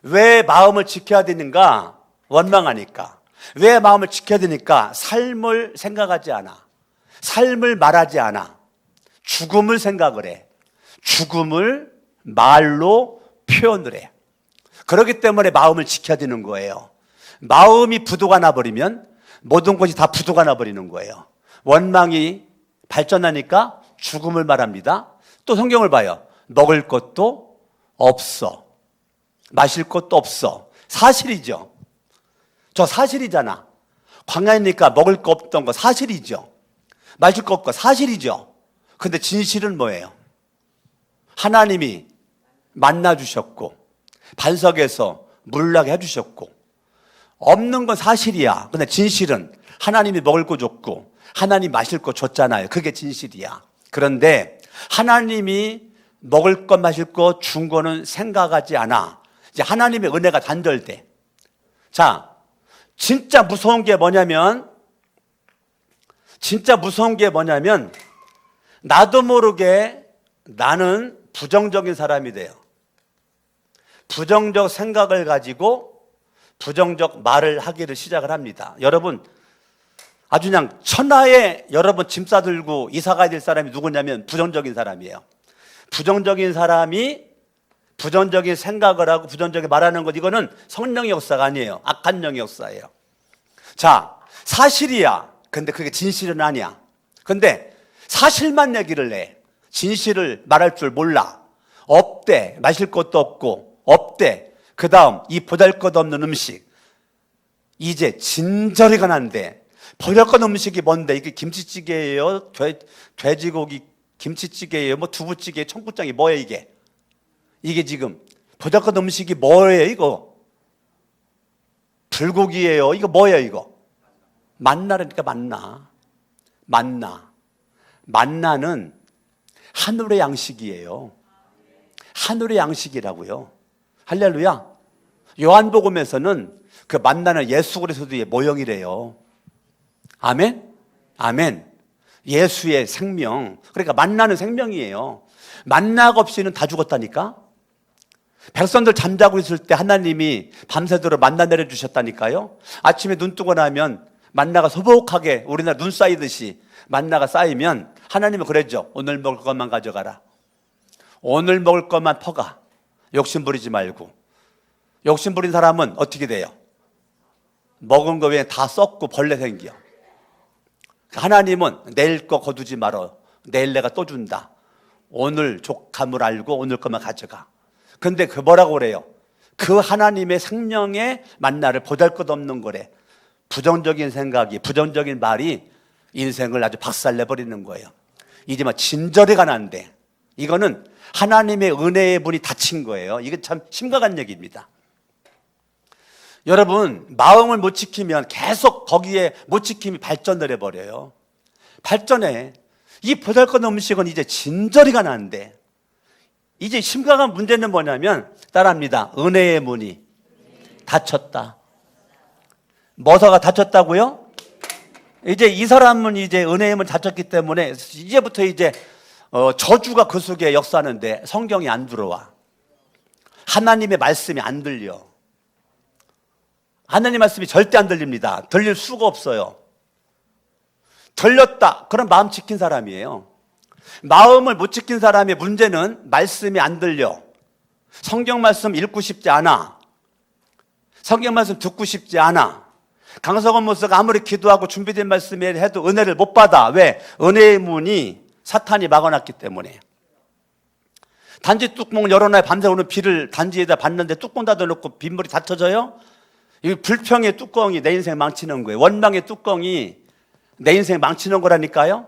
왜 마음을 지켜야 되는가? 원망하니까. 왜 마음을 지켜야 되니까? 삶을 생각하지 않아. 삶을 말하지 않아. 죽음을 생각을 해. 죽음을 말로 표현을 해. 그렇기 때문에 마음을 지켜야 되는 거예요. 마음이 부도가 나버리면 모든 것이 다 부도가 나버리는 거예요. 원망이 발전하니까 죽음을 말합니다. 또 성경을 봐요. 먹을 것도 없어. 마실 것도 없어. 사실이죠. 저 사실이잖아. 광야니까 먹을 거 없던 거 사실이죠. 마실 거 없고 사실이죠. 근데 진실은 뭐예요? 하나님이 만나 주셨고 반석에서 물 나게 해주셨고 없는 건 사실이야. 근데 진실은 하나님이 먹을 거 줬고 하나님 마실 거 줬잖아요. 그게 진실이야. 그런데 하나님이 먹을 것 마실 거 준 거는 생각하지 않아. 이제 하나님의 은혜가 단절돼. 자, 진짜 무서운 게 뭐냐면 나도 모르게 나는 부정적인 사람이 돼요. 부정적 생각을 가지고 부정적 말을 하기를 시작을 합니다. 여러분, 아주 그냥 천하에 여러분 짐 싸들고 이사 가야 될 사람이 누구냐면 부정적인 사람이에요. 부정적인 사람이 부정적인 생각을 하고 부정적인 말하는 것, 이거는 성령의 역사가 아니에요. 악한 영의 역사예요. 자, 사실이야. 근데 그게 진실은 아니야. 근데 사실만 얘기를 해. 진실을 말할 줄 몰라. 없대. 마실 것도 없고 없대. 그 다음 이 보잘것없는 음식. 이제 진저리가 난데 보잘것없는 음식이 뭔데? 이게 김치찌개예요? 돼지고기 김치찌개예요? 뭐 두부찌개, 청국장이 뭐예요 이게? 이게 지금 보잘것없는 음식이 뭐예요 이거? 불고기예요? 이거 뭐예요 이거? 만나라니까 만나는 하늘의 양식이에요. 하늘의 양식이라고요. 할렐루야. 요한복음에서는 그 만나는 예수 그리스도의 모형이래요. 아멘? 아멘. 예수의 생명. 그러니까 만나는 생명이에요. 만나가 없이는 다 죽었다니까. 백성들 잠자고 있을 때 하나님이 밤새도록 만나 내려주셨다니까요. 아침에 눈 뜨고 나면 만나가 소복하게 우리나라 눈 쌓이듯이 만나가 쌓이면 하나님은 그랬죠. 오늘 먹을 것만 가져가라. 오늘 먹을 것만 퍼가. 욕심 부리지 말고. 욕심 부린 사람은 어떻게 돼요? 먹은 거 외에 다 썩고 벌레 생겨. 하나님은 내일 거 거두지 말어. 내일 내가 또 준다. 오늘 족함을 알고 오늘 것만 가져가. 근데 그 뭐라고 그래요? 그 하나님의 생명의 만나를 보잘것없는 거래. 부정적인 생각이, 부정적인 말이 인생을 아주 박살내버리는 거예요. 이제 막 진저리가 난대. 이거는 하나님의 은혜의 문이 닫힌 거예요. 이게 참 심각한 얘기입니다. 여러분, 마음을 못 지키면 계속 거기에 못 지킴이 발전을 해버려요. 발전해. 이 보잘것없는 음식은 이제 진저리가 나는데, 이제 심각한 문제는 뭐냐면 따라합니다. 은혜의 문이 닫혔다. 뭐가 닫혔다고요? 이제 이 사람은 이제 은혜의 문이 닫혔기 때문에 이제부터 이제 저주가 그 속에 역사하는데 성경이 안 들어와. 하나님의 말씀이 안 들려. 하나님 말씀이 절대 안 들립니다. 들릴 수가 없어요. 들렸다. 그럼 마음 지킨 사람이에요. 마음을 못 지킨 사람의 문제는 말씀이 안 들려. 성경 말씀 읽고 싶지 않아. 성경 말씀 듣고 싶지 않아. 강석원 목사가 아무리 기도하고 준비된 말씀에 해도 은혜를 못 받아. 왜? 은혜의 문이 사탄이 막아놨기 때문에. 단지 뚜껑을 열어놔야 밤새 오는 비를 단지에다 받는데 뚜껑 닫아놓고 빗물이 다 터져요? 이 불평의 뚜껑이 내 인생 망치는 거예요. 원망의 뚜껑이 내 인생 망치는 거라니까요.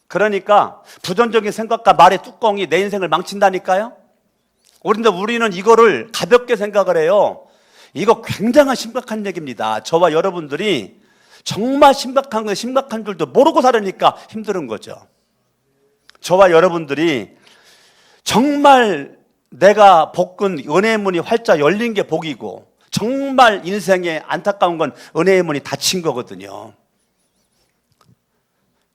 그러니까 부정적인 생각과 말의 뚜껑이 내 인생을 망친다니까요. 그런데 우리는 이거를 가볍게 생각을 해요. 이거 굉장한 심각한 얘기입니다. 저와 여러분들이 정말 심각한 건 심각한 줄도 모르고 살으니까 힘든 거죠. 저와 여러분들이 정말 내가 복은 은혜의 문이 활짝 열린 게 복이고, 정말 인생에 안타까운 건 은혜의 문이 닫힌 거거든요.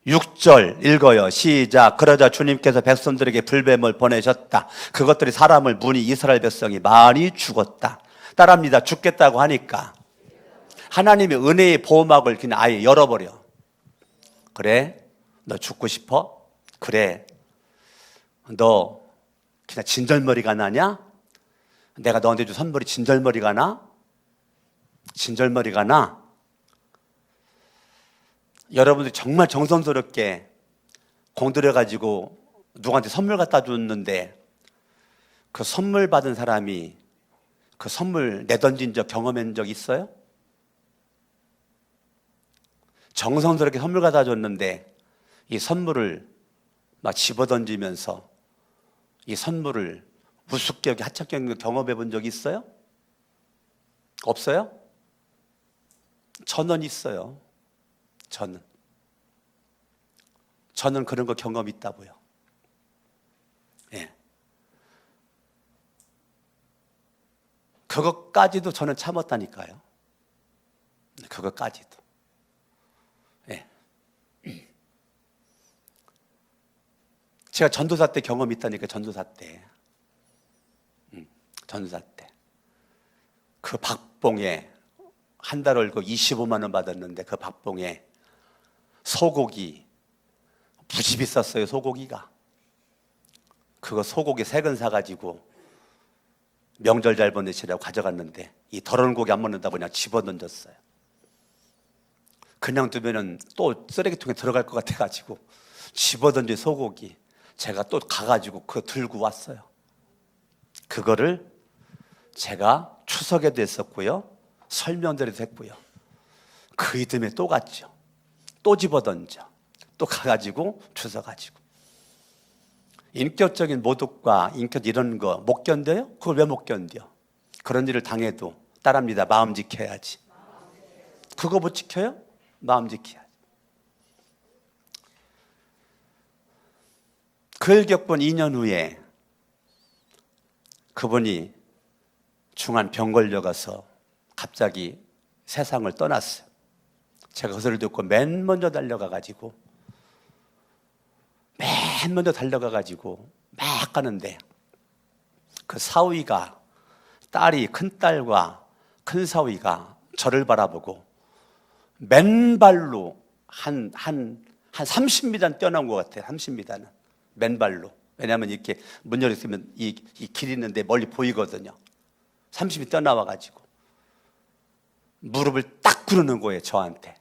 6절 읽어요. 시작. 그러자 주님께서 백성들에게 불뱀을 보내셨다. 그것들이 사람을 무니 이스라엘 백성이 많이 죽었다. 따라합니다. 죽겠다고 하니까 하나님의 은혜의 보호막을 그냥 아예 열어버려. 그래? 너 죽고 싶어? 그래. 너 그냥 진절머리가 나냐? 내가 너한테 준 선물이 진절머리가 나? 진절머리가 나? 여러분들이 정말 정성스럽게 공들여가지고 누구한테 선물 갖다 줬는데 그 선물 받은 사람이 그 선물 내던진 적 경험한 적 있어요? 정성스럽게 선물 갖다 줬는데 이 선물을 막 집어던지면서 이 선물을 우습게 여기 하찮게 경험해 본 적 있어요? 없어요? 저는 있어요. 저는 그런 거 경험 있다고요. 예. 그것까지도 저는 참았다니까요. 그것까지도. 예. 제가 전도사 때 경험이 있다니까, 전도사 때. 전도사 때. 그 박봉에 한 달 월급 25만 원 받았는데 그 박봉에 소고기 무지 비쌌어요. 소고기가. 그거 소고기 3근 사가지고 명절 잘 보내시라고 가져갔는데 이 더러운 고기 안 먹는다고 그냥 집어던졌어요. 그냥 두면은 또 쓰레기통에 들어갈 것 같아가지고 집어던진 소고기 제가 또 가가지고 그거 들고 왔어요. 그거를 제가 추석에도 했었고요, 설명대로도 했고요. 그 이듬해 또 갔죠. 또 집어던져. 또 가가지고 주워가지고. 인격적인 모독과 인격 이런 거 못 견뎌요? 그걸 왜 못 견뎌? 그런 일을 당해도 따라합니다. 마음 지켜야지. 그거 못 지켜요? 마음 지켜야지. 그 일 겪은 2년 후에 그분이 중한 병 걸려가서 갑자기 세상을 떠났어요. 제가 그 소리를 듣고 맨 먼저 달려가가지고 막 가는데 그 사위가, 딸이, 큰딸과 큰 사위가 저를 바라보고 맨발로 한 30m는 뛰어나온 것 같아요. 30m는 맨발로. 왜냐하면 이렇게 문 열었으면 이 길 있는데 멀리 보이거든요. 30이 뛰어나와가지고 무릎을 딱 꿇는 거예요. 저한테.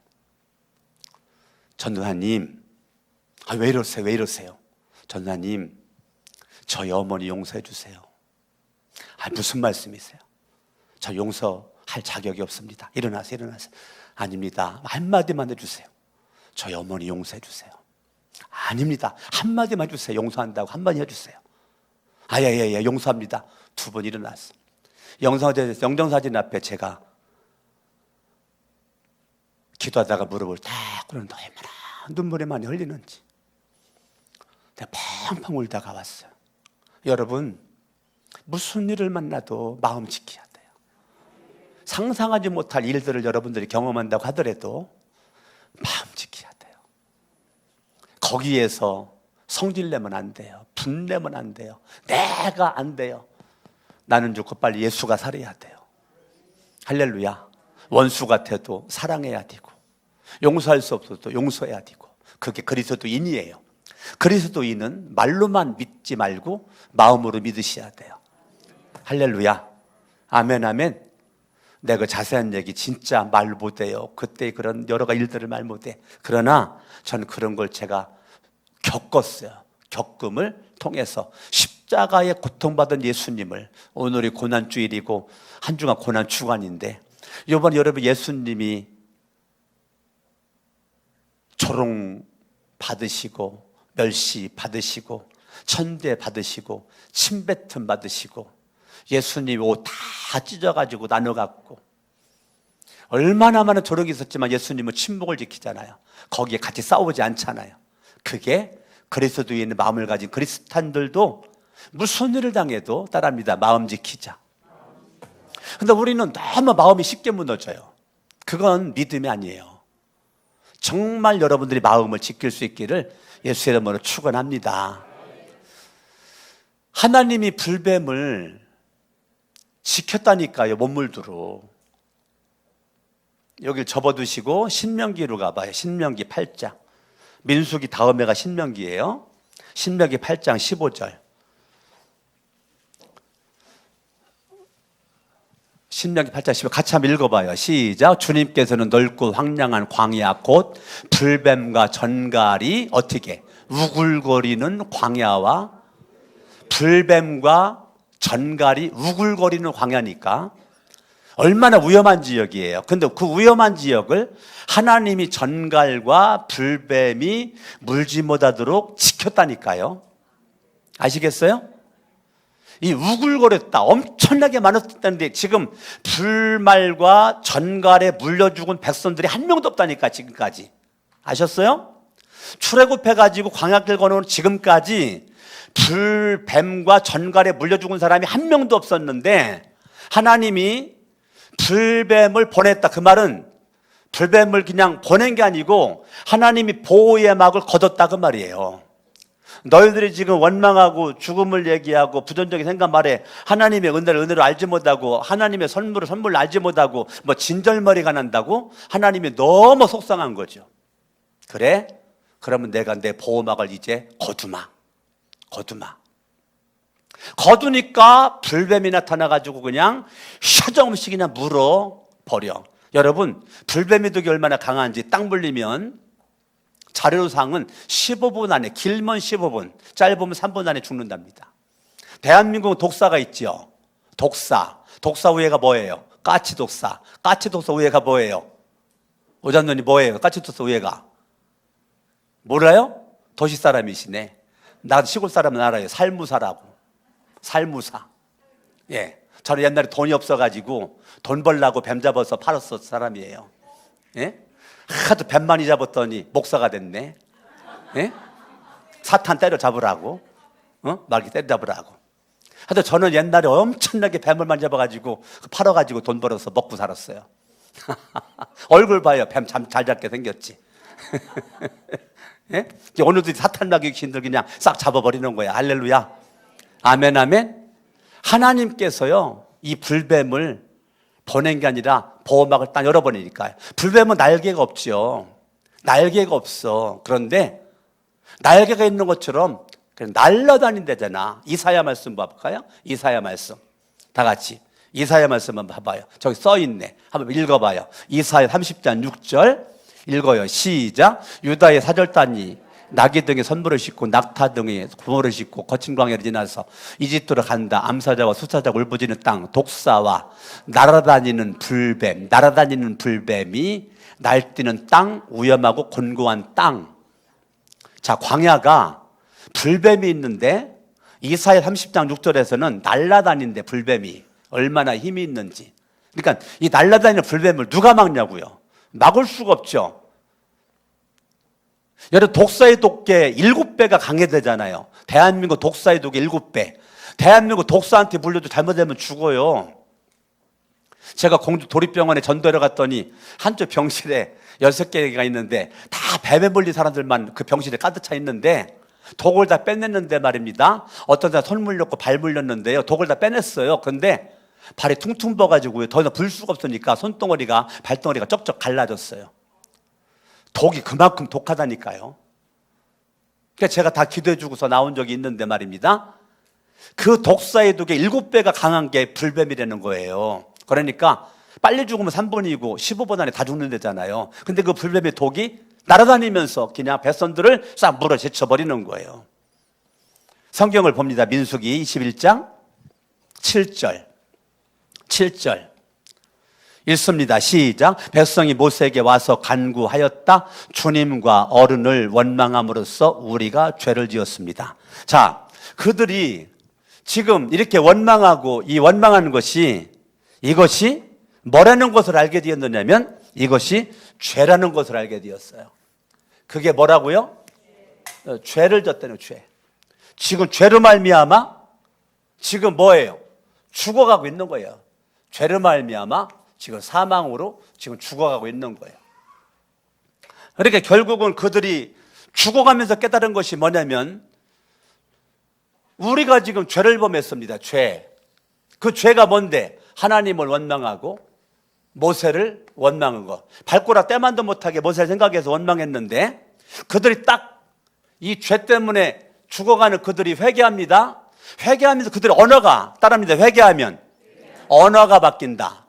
전도사님, 왜 이러세요? 전도사님, 저희 어머니 용서해 주세요. 무슨 말씀이세요? 저 용서할 자격이 없습니다. 일어나세요. 아닙니다. 한마디만 해주세요. 저희 어머니 용서해 주세요. 아닙니다. 한마디만 해주세요. 용서한다고 한마디 해주세요. 예, 용서합니다. 2번 일어났어. 영정사진 앞에 제가 기도하다가 무릎을 딱 꿇는다. 얼마나 눈물이 많이 흘리는지. 내가 펑펑 울다가 왔어요. 여러분, 무슨 일을 만나도 마음 지켜야 돼요. 상상하지 못할 일들을 여러분들이 경험한다고 하더라도 마음 지켜야 돼요. 거기에서 성질내면 안 돼요. 분내면 안 돼요. 내가 안 돼요. 나는 좋고 빨리 예수가 살아야 돼요. 할렐루야. 원수 같아도 사랑해야 되고, 용서할 수 없어도 용서해야 되고, 그게 그리스도인이에요. 그리스도인은 말로만 믿지 말고 마음으로 믿으셔야 돼요. 할렐루야. 아멘, 아멘. 내가 그 자세한 얘기 진짜 말 못해요. 그때 그런 여러 가지 일들을 말 못해. 그러나 저는 그런 걸 제가 겪었어요. 겪음을 통해서 십자가에 고통받은 예수님을, 오늘이 고난주일이고 한 주간 고난 주간인데, 이번 여러분 예수님이 조롱 받으시고 멸시 받으시고 천대 받으시고 침뱉음 받으시고 예수님 옷 다 찢어가지고 나눠갖고 얼마나 많은 조롱이 있었지만 예수님은 침묵을 지키잖아요. 거기에 같이 싸우지 않잖아요. 그게 그리스도인의 마음을 가진 그리스탄들도 무슨 일을 당해도 따라합니다. 마음 지키자. 근데 우리는 너무 마음이 쉽게 무너져요. 그건 믿음이 아니에요. 정말 여러분들이 마음을 지킬 수 있기를 예수의 이름으로 축원합니다. 하나님이 불뱀을 지켰다니까요. 못물도록. 여길 접어두시고 신명기로 가봐요. 신명기 8장. 민수기 다음에가 신명기예요. 신명기 8장 15절. 신명기 8장 10절 같이 한번 읽어봐요. 시작. 주님께서는 넓고 황량한 광야 곧 불뱀과 전갈이 어떻게 우글거리는 광야와 불뱀과 전갈이 우글거리는 광야니까 얼마나 위험한 지역이에요. 근데 그 위험한 지역을 하나님이 전갈과 불뱀이 물지 못하도록 지켰다니까요. 아시겠어요? 이 우글거렸다. 엄청나게 많았다는데 지금 불말과 전갈에 물려 죽은 백성들이 한 명도 없다니까 지금까지. 아셨어요? 출애굽해가지고 광야길 건너온 지금까지 불뱀과 전갈에 물려 죽은 사람이 한 명도 없었는데 하나님이 불뱀을 보냈다. 그 말은 불뱀을 그냥 보낸 게 아니고 하나님이 보호의 막을 걷었다 그 말이에요. 너희들이 지금 원망하고 죽음을 얘기하고 부정적인 생각 말에 하나님의 은혜를 알지 못하고 하나님의 선물을 알지 못하고 뭐 진절머리가 난다고 하나님이 너무 속상한 거죠. 그래? 그러면 내가 내 보호막을 이제 거두니까 불뱀이 나타나가지고 그냥 셔정없이 그냥 물어버려. 여러분 불뱀이 독이 얼마나 강한지 딱 물리면 자료상은 15분 안에, 길면 15분, 짧으면 3분 안에 죽는답니다. 대한민국은 독사가 있죠. 독사 우회가 뭐예요? 까치독사 우회가 뭐예요? 오장면이 뭐예요? 까치독사 우회가 몰라요? 도시 사람이시네. 나 시골 사람은 알아요. 살무사라고. 살무사. 예, 저는 옛날에 돈이 없어가지고 돈 벌라고 뱀 잡아서 팔았었 사람이에요. 예? 하도 뱀만이 잡았더니 목사가 됐네. 예? 사탄 때려잡으라고, 말기 때려잡으라고. 하여튼 저는 옛날에 엄청나게 뱀을 많이 잡아가지고 팔아가지고 돈 벌어서 먹고 살았어요. 얼굴 봐요. 뱀 참 잘 잡게 생겼지. 예? 오늘도 사탄 마귀 귀신들 그냥 싹 잡아버리는 거야. 할렐루야. 아멘, 아멘. 하나님께서요 이 불뱀을 보낸 게 아니라 보호막을 딱 열어버리니까요. 불뱀은 날개가 없죠. 날개가 없어. 그런데 날개가 있는 것처럼 날아다닌다잖아. 이사야 말씀 봐볼까요? 이사야 말씀 다 같이 이사야 말씀 한번 봐봐요. 저기 써있네. 한번 읽어봐요. 이사야 30장 6절 읽어요. 시작. 유다의 사절단이 나귀 등에 선물을 싣고 낙타 등에 구모를 싣고 거친 광야를 지나서 이집트로 간다. 암사자와 수사자가 울부짖는 땅, 독사와 날아다니는 불뱀이 날뛰는 땅, 위험하고 곤고한 땅. 자, 광야가 불뱀이 있는데 이사야 30장 6절에서는 날아다니는데 불뱀이 얼마나 힘이 있는지. 그러니까 이 날아다니는 불뱀을 누가 막냐고요? 막을 수가 없죠. 여러분 독사의 독계 7배가 강해되잖아요. 대한민국 독사의 독계 7배. 대한민국 독사한테 물려도 잘못되면 죽어요. 제가 공주 도립병원에 전도를 갔더니 한쪽 병실에 6개가 있는데 다 뱀에 물린 사람들만 그 병실에 가득 차 있는데 독을 다 빼냈는데 말입니다. 어떤 사람 손 물렸고 발 물렸는데요. 독을 다 빼냈어요. 그런데 발이 퉁퉁 부어가지고요. 더 이상 불 수가 없으니까 손덩어리가 발덩어리가 쩍쩍 갈라졌어요. 독이 그만큼 독하다니까요. 그러니까 제가 다 기도해주고서 나온 적이 있는데 말입니다. 그 독사의 독의 7배가 강한 게 불뱀이라는 거예요. 그러니까 빨리 죽으면 3분이고 15분 안에 다 죽는다잖아요. 근데 그 불뱀의 독이 날아다니면서 그냥 백성들을 싹 물어 제쳐버리는 거예요. 성경을 봅니다. 민수기 21장 7절 읽습니다. 시작. 백성이 모세에게 와서 간구하였다. 주님과 어른을 원망함으로써 우리가 죄를 지었습니다. 자, 그들이 지금 이렇게 원망하고 이 원망하는 것이 이것이 뭐라는 것을 알게 되었느냐면 이것이 죄라는 것을 알게 되었어요. 그게 뭐라고요? 죄를 졌다는 죄. 지금 죄로 말미암아 지금 뭐예요? 죽어가고 있는 거예요. 죄로 말미암아 지금 사망으로 지금 죽어가고 있는 거예요. 그러니까 결국은 그들이 죽어가면서 깨달은 것이 뭐냐면 우리가 지금 죄를 범했습니다. 죄. 그 죄가 뭔데? 하나님을 원망하고 모세를 원망한 거. 발꼬락 때만도 못하게 모세를 생각해서 원망했는데 그들이 딱 이 죄 때문에 죽어가는 그들이 회개합니다. 회개하면서 그들의 언어가 따라합니다. 회개하면 언어가 바뀐다.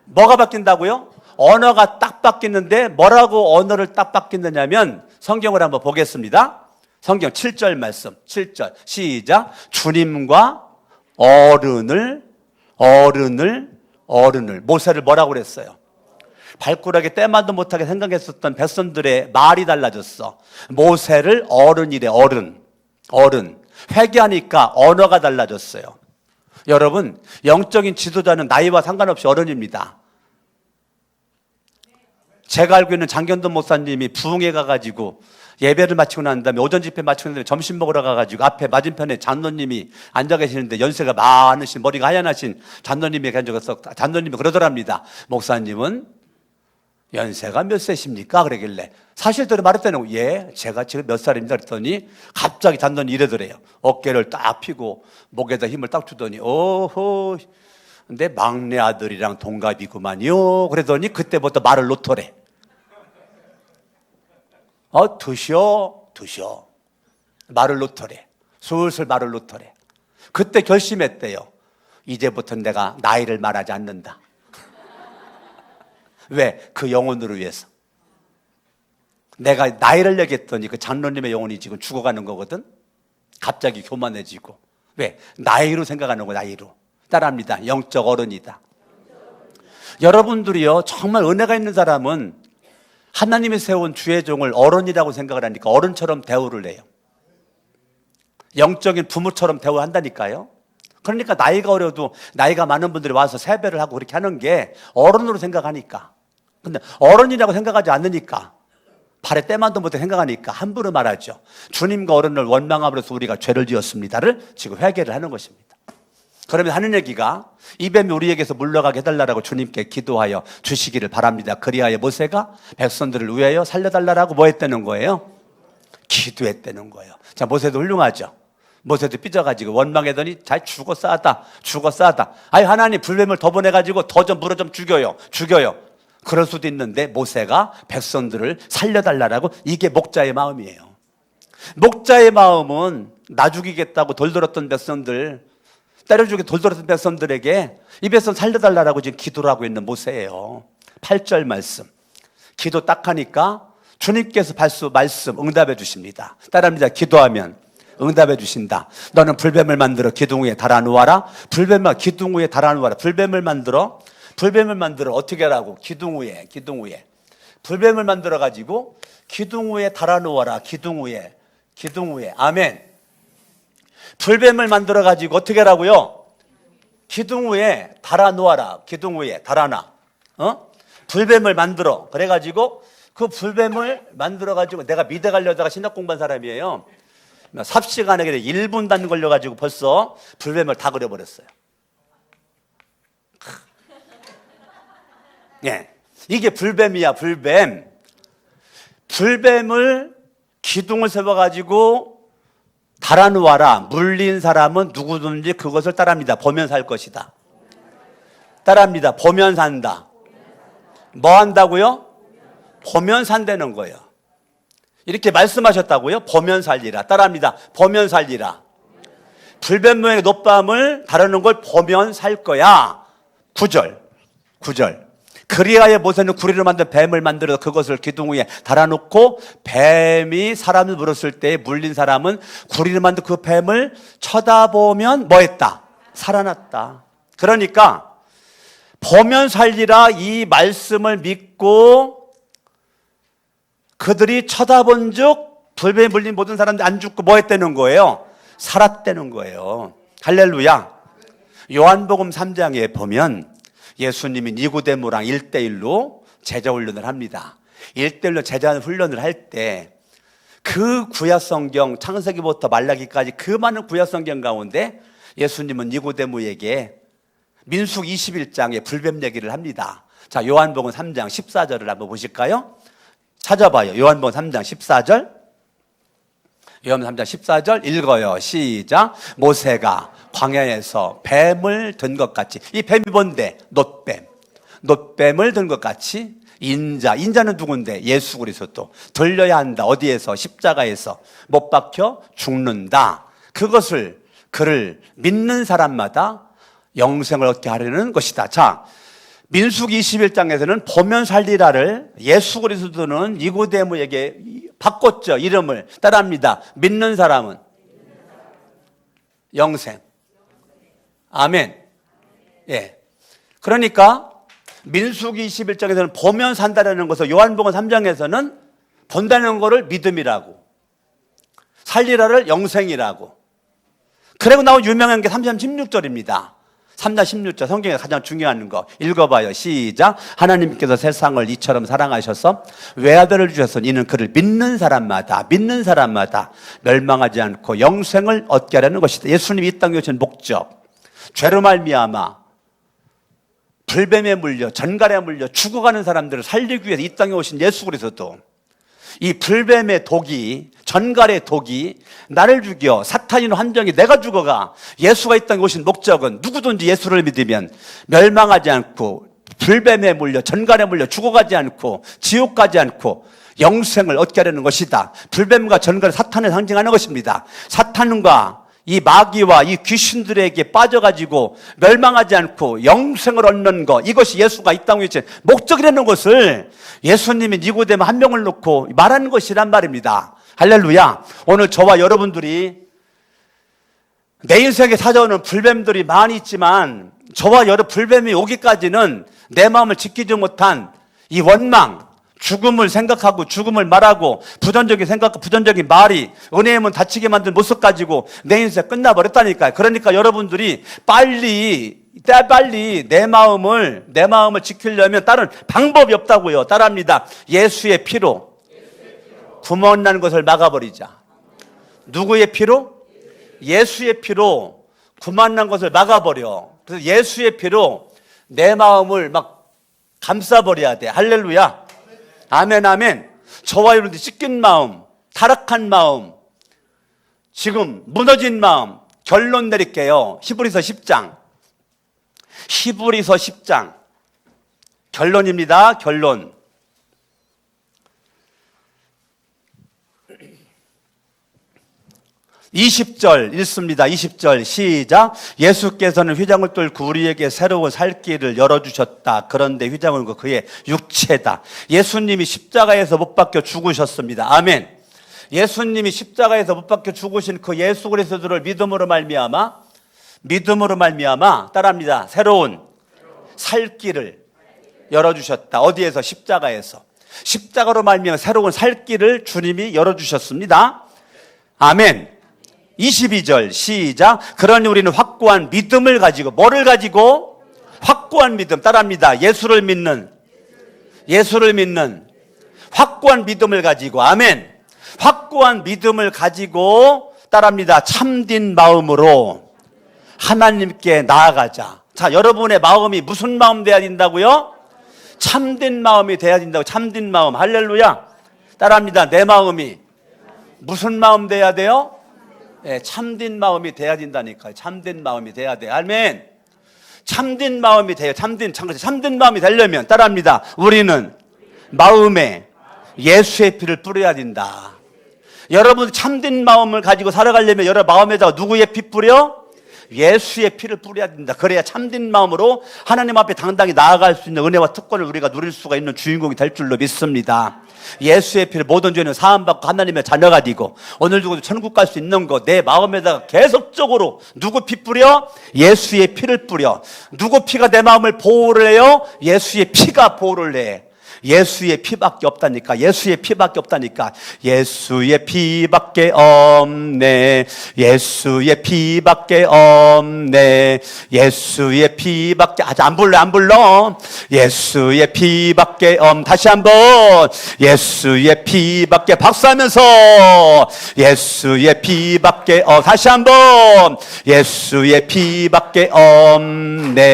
뭐가 바뀐다고요? 언어가 딱 바뀌는데 뭐라고 언어를 딱 바뀌느냐면 성경을 한번 보겠습니다. 성경 7절 말씀, 7절 시작. 주님과 어른을 모세를 뭐라고 그랬어요? 발가락에 때만도 못하게 생각했었던 백성들의 말이 달라졌어. 모세를 어른이래. 어른. 회개하니까 언어가 달라졌어요. 여러분, 영적인 지도자는 나이와 상관없이 어른입니다. 제가 알고 있는 장견돈 목사님이 부흥회 가가지고 예배를 마치고 난 다음에 오전 집회 마치고 난 다음에 점심 먹으러 가가지고 앞에 맞은편에 장로님이 앉아 계시는데 연세가 많으신 머리가 하얀하신 장로님이 계셔서 장로님이 그러더랍니다. 목사님은 연세가 몇 세십니까? 그러길래 사실대로 말했다는 거예요. 제가 지금 몇 살입니다. 그랬더니 갑자기 장로님이 이러더래요. 어깨를 딱 펴고 목에다 힘을 딱 주더니 오호 근데 막내 아들이랑 동갑이구만요. 그러더니 그때부터 말을 놓더래. 드셔. 말을 놓더래. 슬슬 말을 놓더래. 그때 결심했대요. 이제부터 내가 나이를 말하지 않는다. 왜? 그 영혼으로 위해서. 내가 나이를 얘기했더니 그 장로님의 영혼이 지금 죽어가는 거거든. 갑자기 교만해지고. 왜? 나이로 생각하는 거야. 나이로. 따라합니다. 영적 어른이다. 여러분들이요 정말 은혜가 있는 사람은 하나님이 세운 주의 종을 어른이라고 생각을 하니까 어른처럼 대우를 해요. 영적인 부모처럼 대우한다니까요. 그러니까 나이가 어려도 나이가 많은 분들이 와서 세배를 하고 그렇게 하는 게 어른으로 생각하니까. 근데 어른이라고 생각하지 않으니까 발에 때만도 못해 생각하니까 함부로 말하죠. 주님과 어른을 원망함으로써 우리가 죄를 지었습니다를 지금 회개를 하는 것입니다. 그러면 하는 얘기가 이 뱀이 우리에게서 물러가게 해달라고 주님께 기도하여 주시기를 바랍니다. 그리하여 모세가 백성들을 위하여 살려달라고 뭐 했다는 거예요? 기도했다는 거예요. 자, 모세도 훌륭하죠. 모세도 삐져가지고 원망하더니 잘 죽어 싸다. 아니 하나님 불뱀을 더 보내가지고 더 좀 물어 좀 죽여요. 그럴 수도 있는데 모세가 백성들을 살려달라고. 이게 목자의 마음이에요. 목자의 마음은 나 죽이겠다고 돌돌았던 백성들, 때려 죽이 돌돌았던 백성들에게 이 백성 살려달라고 지금 기도를 하고 있는 모세예요. 8절 말씀. 기도 딱 하니까 주님께서 말씀 응답해 주십니다. 따라합니다. 기도하면 응답해 주신다. 너는 불뱀을 만들어 기둥 위에 달아놓아라. 기둥 위에 달아놓아라. 불뱀을 만들어 어떻게 하라고? 기둥 위에 불뱀을 만들어 가지고 기둥 위에 달아놓아라. 기둥 위에 아멘. 불뱀을 만들어 가지고 어떻게 하라고요? 기둥 위에 달아놓아라. 기둥 위에 달아놔. 불뱀을 만들어. 그래가지고 그 불뱀을 만들어 가지고, 내가 미대 가려다가 신학 공부한 사람이에요. 삽시간에 1분 단 걸려가지고 벌써 불뱀을 다 그려버렸어요. 예, 이게 불뱀이야. 불뱀을 기둥을 세워가지고 달아놓아라. 물린 사람은 누구든지 그것을 따라합니다. 보면 살 것이다. 따라합니다. 보면 산다. 뭐 한다고요? 보면 산다는 거예요. 이렇게 말씀하셨다고요? 보면 살리라. 따라합니다. 보면 살리라. 불뱀 모양의 놋밤을 다루는 걸 보면 살 거야. 9절. 그리하여 모세는 구리로 만든 뱀을 만들어서 그것을 기둥 위에 달아놓고 뱀이 사람을 물었을 때 물린 사람은 구리로 만든 그 뱀을 쳐다보면 뭐 했다? 살아났다. 그러니까 보면 살리라 이 말씀을 믿고 그들이 쳐다본 즉 불뱀에 물린 모든 사람들이 안 죽고 뭐 했다는 거예요? 살았다는 거예요. 할렐루야. 요한복음 3장에 보면 예수님이 니고데모랑 1대1로 제자 훈련을 합니다. 1대1로 제자 훈련을 할 때 그 구약성경 창세기부터 말라기까지 그 많은 구약성경 가운데 예수님은 니고데모에게 민수기 21장에 불뱀 얘기를 합니다. 자, 요한복음 3장 14절을 한번 보실까요? 찾아봐요. 요한복음 3장 14절. 요한복음 3장 14절 읽어요. 시작. 모세가 광야에서 뱀을 든 것 같이. 이 뱀이 뭔데? 놋뱀을 든 것 같이 인자는 누군데? 예수 그리스도. 들려야 한다. 어디에서? 십자가에서 못 박혀 죽는다. 그를 믿는 사람마다 영생을 얻게 하려는 것이다. 자, 민수기 21장에서는 보면 살리라를 예수 그리스도는 니고데모에게 바꿨죠. 이름을 따라합니다. 믿는 사람은 영생. 아멘. 예. 그러니까 민수기 21장에서는 보면 산다라는 것을 요한복음 3장에서는 본다는 것을 믿음이라고, 살리라를 영생이라고. 그리고 나온 유명한 게 3장 16절입니다. 3장 16절 성경에 가장 중요한 거 읽어봐요. 시작. 하나님께서 세상을 이처럼 사랑하셔서 외아들을 주셔서 이는 그를 믿는 사람마다 멸망하지 않고 영생을 얻게 하려는 것이다. 예수님이 이 땅에 오신 목적, 죄로 말미암아 불뱀에 물려 전갈에 물려 죽어가는 사람들을 살리기 위해서 이 땅에 오신 예수 그리스도, 이 불뱀의 독이, 전갈의 독이 나를 죽여 사탄이나 함정이 내가 죽어가 예수가 이 땅에 오신 목적은 누구든지 예수를 믿으면 멸망하지 않고 불뱀에 물려 전갈에 물려 죽어가지 않고 지옥 가지 않고 영생을 얻게 하려는 것이다. 불뱀과 전갈은 사탄을 상징하는 것입니다. 사탄과 이 마귀와 이 귀신들에게 빠져가지고 멸망하지 않고 영생을 얻는 것, 이것이 예수가 이 땅에 오신 목적이라는 것을 예수님이 니고데모 한 명을 놓고 말하는 것이란 말입니다. 할렐루야. 오늘 저와 여러분들이 내 인생에 찾아오는 불뱀들이 많이 있지만 저와 여러 불뱀이 오기까지는 내 마음을 지키지 못한 이 원망, 죽음을 생각하고 죽음을 말하고 부정적인 생각과 부정적인 말이 은혜의 문 닫히게 만든 모습 가지고 내 인생 끝나버렸다니까요. 그러니까 여러분들이 빨리 내 마음을 지키려면 다른 방법이 없다고요. 따라합니다. 예수의 피로 구멍난 것을 막아버리자. 누구의 피로? 예수의 피로 구멍난 것을 막아버려. 그래서 예수의 피로 내 마음을 막 감싸버려야 돼. 할렐루야. 아멘, 아멘. 저와 여러분들 찢긴 마음, 타락한 마음, 지금 무너진 마음 결론 내릴게요. 히브리서 10장 결론입니다. 결론. 20절 읽습니다. 20절 시작. 예수께서는 휘장을 뚫고 우리에게 새로운 살 길을 열어주셨다. 그런데 휘장은 그의 육체다. 예수님이 십자가에서 못 박혀 죽으셨습니다. 아멘. 예수님이 십자가에서 못 박혀 죽으신 그 예수 그리스도를 믿음으로 말미암아 따라합니다. 새로운 살 길을 열어주셨다. 어디에서? 십자가로 말미암아 새로운 살 길을 주님이 열어주셨습니다. 아멘. 22절 시작. 그러니 우리는 확고한 믿음을 가지고, 뭐를 가지고? 확고한 믿음. 따라합니다. 예수를 믿는 확고한 믿음을 가지고. 아멘. 확고한 믿음을 가지고 따라합니다. 참된 마음으로 하나님께 나아가자. 자, 여러분의 마음이 무슨 마음 돼야 된다고요? 참된 마음이 돼야 된다고. 참된 마음. 할렐루야. 따라합니다. 내 마음이 무슨 마음 돼야 돼요? 네, 참된 마음이 돼야 된다니까요. 참된 마음이 돼야 돼. 아멘. 참된 마음이 돼요. 참된 마음이 되려면 따라합니다. 우리는 마음에 예수의 피를 뿌려야 된다. 여러분 참된 마음을 가지고 살아가려면 여러분 마음에다가 누구의 피 뿌려? 예수의 피를 뿌려야 된다. 그래야 참된 마음으로 하나님 앞에 당당히 나아갈 수 있는 은혜와 특권을 우리가 누릴 수가 있는 주인공이 될 줄로 믿습니다. 예수의 피를 모든 죄는 사함받고 하나님의 자녀가 되고 오늘도 천국 갈 수 있는 것, 내 마음에다가 계속적으로 누구 피 뿌려? 예수의 피를 뿌려. 누구 피가 내 마음을 보호를 해요? 예수의 피가 보호를 해. 예수의 피밖에 없다니까. 예수의 피밖에 없네. 예수의 피밖에 없네. 예수의 피밖에. 아직 안 불러. 예수의 피밖에 다시 한번. 예수의 피밖에. 박수하면서 예수의 피밖에 다시 한번. 예수의 피밖에 없네.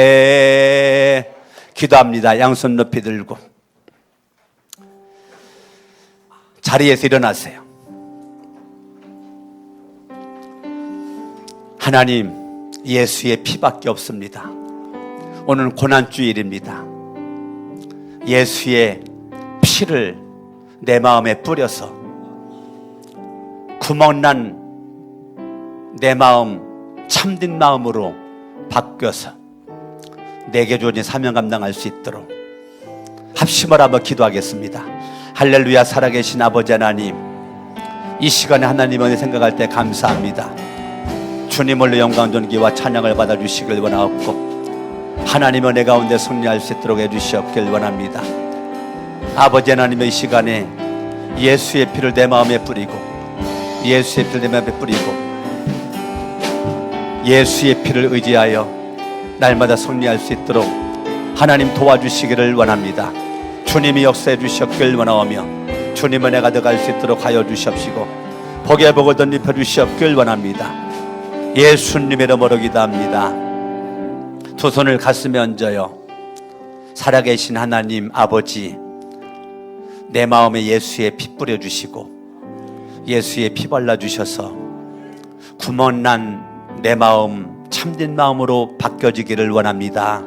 기도합니다. 양손 높이 들고 자리에서 일어나세요. 하나님, 예수의 피밖에 없습니다. 오늘은 고난주일입니다. 예수의 피를 내 마음에 뿌려서 구멍난 내 마음 참된 마음으로 바뀌어서 내게 주어진 사명 감당할 수 있도록 합심을 한번 기도하겠습니다. 할렐루야. 살아계신 아버지 하나님, 이 시간에 하나님 은혜 생각할 때 감사합니다. 주님을 영광 존귀와 찬양을 받아주시길 원하옵고 하나님 은혜 가운데 승리할 수 있도록 해주시옵길 원합니다. 아버지 하나님의 이 시간에 예수의 피를 내 마음에 뿌리고 예수의 피를 내 마음에 뿌리고 예수의 피를 의지하여 날마다 승리할 수 있도록 하나님 도와주시기를 원합니다. 주님이 역사해 주셨길 원하오며 주님 은혜 가득할 수 있도록 하여 주시옵시고 복의 복을 덧입혀 주시옵길 원합니다. 예수님의 이름으로 기도합니다. 두 손을 가슴에 얹어요. 살아계신 하나님 아버지, 내 마음에 예수의 피 뿌려주시고 예수의 피 발라주셔서 구멍난 내 마음 참된 마음으로 바뀌어지기를 원합니다.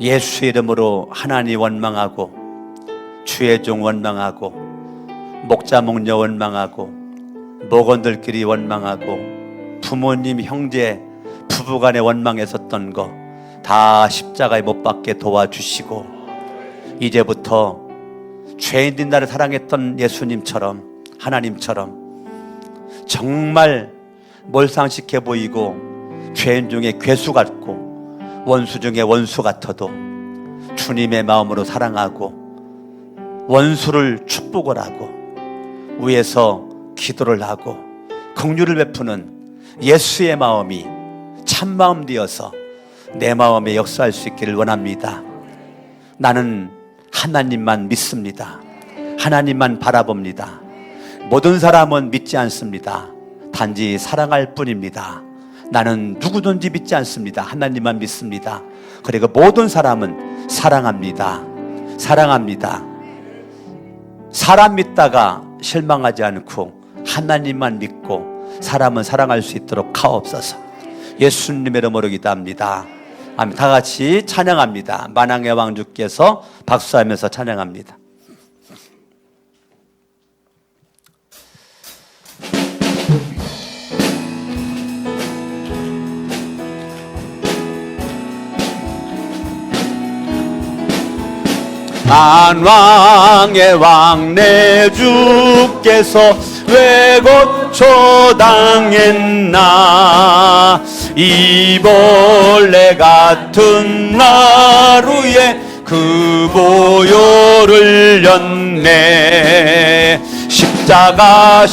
예수의 이름으로 하나님 원망하고 주의 종 원망하고 목자 목녀 원망하고 목원들끼리 원망하고 부모님 형제 부부간에 원망했었던 거 다 십자가에 못 박게 도와주시고 이제부터 죄인된 나를 사랑했던 예수님처럼 하나님처럼 정말 몰상식해 보이고 죄인 중에 괴수 같고 원수 중에 원수 같아도 주님의 마음으로 사랑하고 원수를 축복을 하고 위에서 기도를 하고 긍휼을 베푸는 예수의 마음이 참마음 되어서 내 마음에 역사할 수 있기를 원합니다. 나는 하나님만 믿습니다. 하나님만 바라봅니다. 모든 사람은 믿지 않습니다. 단지 사랑할 뿐입니다. 나는 누구든지 믿지 않습니다. 하나님만 믿습니다. 그리고 모든 사람은 사랑합니다. 사랑합니다. 사람 믿다가 실망하지 않고 하나님만 믿고 사람은 사랑할 수 있도록 하옵소서. 예수님의 이름으로 기도합니다. 아멘. 다 같이 찬양합니다. 만왕의 왕주께서 박수하면서 찬양합니다. 만왕의 왕 내 주께서 왜 고초당했나. 이 벌레 같은 하루에 그 보혈을 렸네. 십자가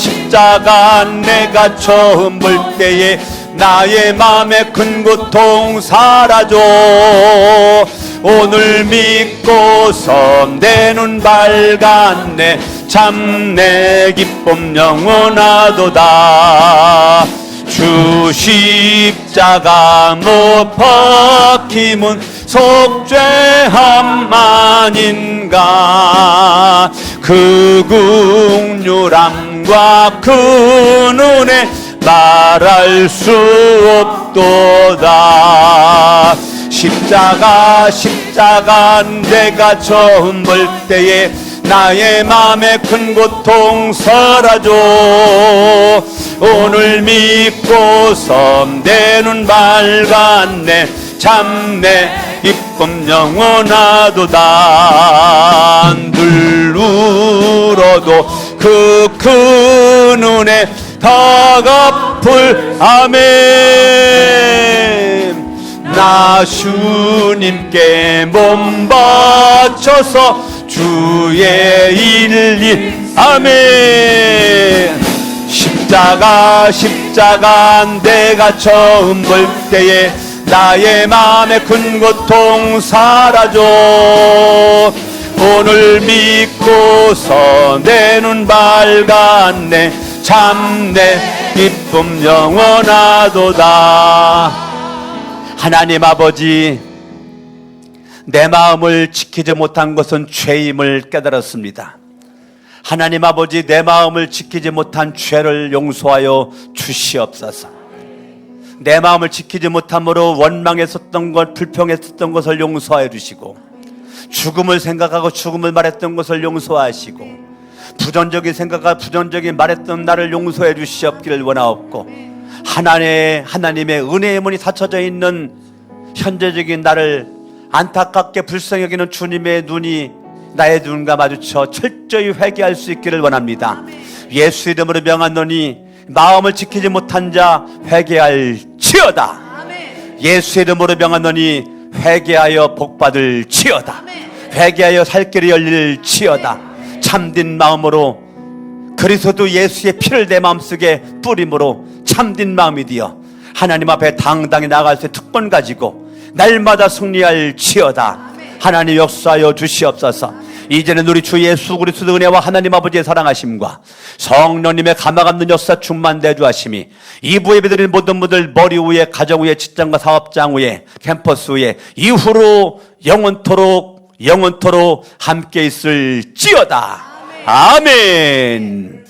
내가 처음 볼 때에 나의 맘에 큰 고통 사라져. 오늘 믿고서 내 눈 밝았네. 참 내 기쁨 영원하도다. 주 십자가 못 박힘은 속죄함만인가. 그 긍휼함과 그 은혜 말할 수 없도다. 십자가 내가 처음 볼 때에 나의 맘에 큰 고통 사라져. 오늘 믿고서 내 눈 밝았네. 참 내 기쁨 영원하도다. 늘 울어도 그 큰 은혜 다 갚을. 아멘. 나 주님께 몸 바쳐서 주의 일일. 아멘. 십자가 내가 처음 볼 때에 나의 마음에 큰 고통 사라져. 오늘 믿고서 내 눈 밝았네. 참 내 기쁨 영원하도다. 하나님 아버지, 내 마음을 지키지 못한 것은 죄임을 깨달았습니다. 하나님 아버지, 내 마음을 지키지 못한 죄를 용서하여 주시옵소서. 내 마음을 지키지 못함으로 원망했었던 것, 불평했었던 것을 용서하여 주시고, 죽음을 생각하고 죽음을 말했던 것을 용서하시고, 부정적인 생각과 부정적인 말했던 나를 용서해 주시옵기를 원하옵고, 하나님의 은혜의 문이 닫혀져 있는 현재적인 나를 안타깝게 불쌍히 여기는 주님의 눈이 나의 눈과 마주쳐 철저히 회개할 수 있기를 원합니다. 예수 이름으로 명하노니 마음을 지키지 못한 자 회개할지어다. 예수 이름으로 명하노니 회개하여 복받을 지어다. 회개하여 살 길이 열릴지어다. 참된 마음으로 그리스도 예수의 피를 내 마음속에 뿌림으로 참된 마음이 되어 하나님 앞에 당당히 나아갈 수 있는 특권 가지고 날마다 승리할지어다. 하나님 역사하여 주시옵소서. 이제는 우리 주 예수 그리스도 은혜와 하나님 아버지의 사랑하심과 성령님의 감화감는 역사 충만 내주하심이 이부 예배드리는 모든 분들 머리 위에 가정 위에 직장과 사업장 위에 캠퍼스 위에 이후로 영원토록 함께 있을지어다. 아멘.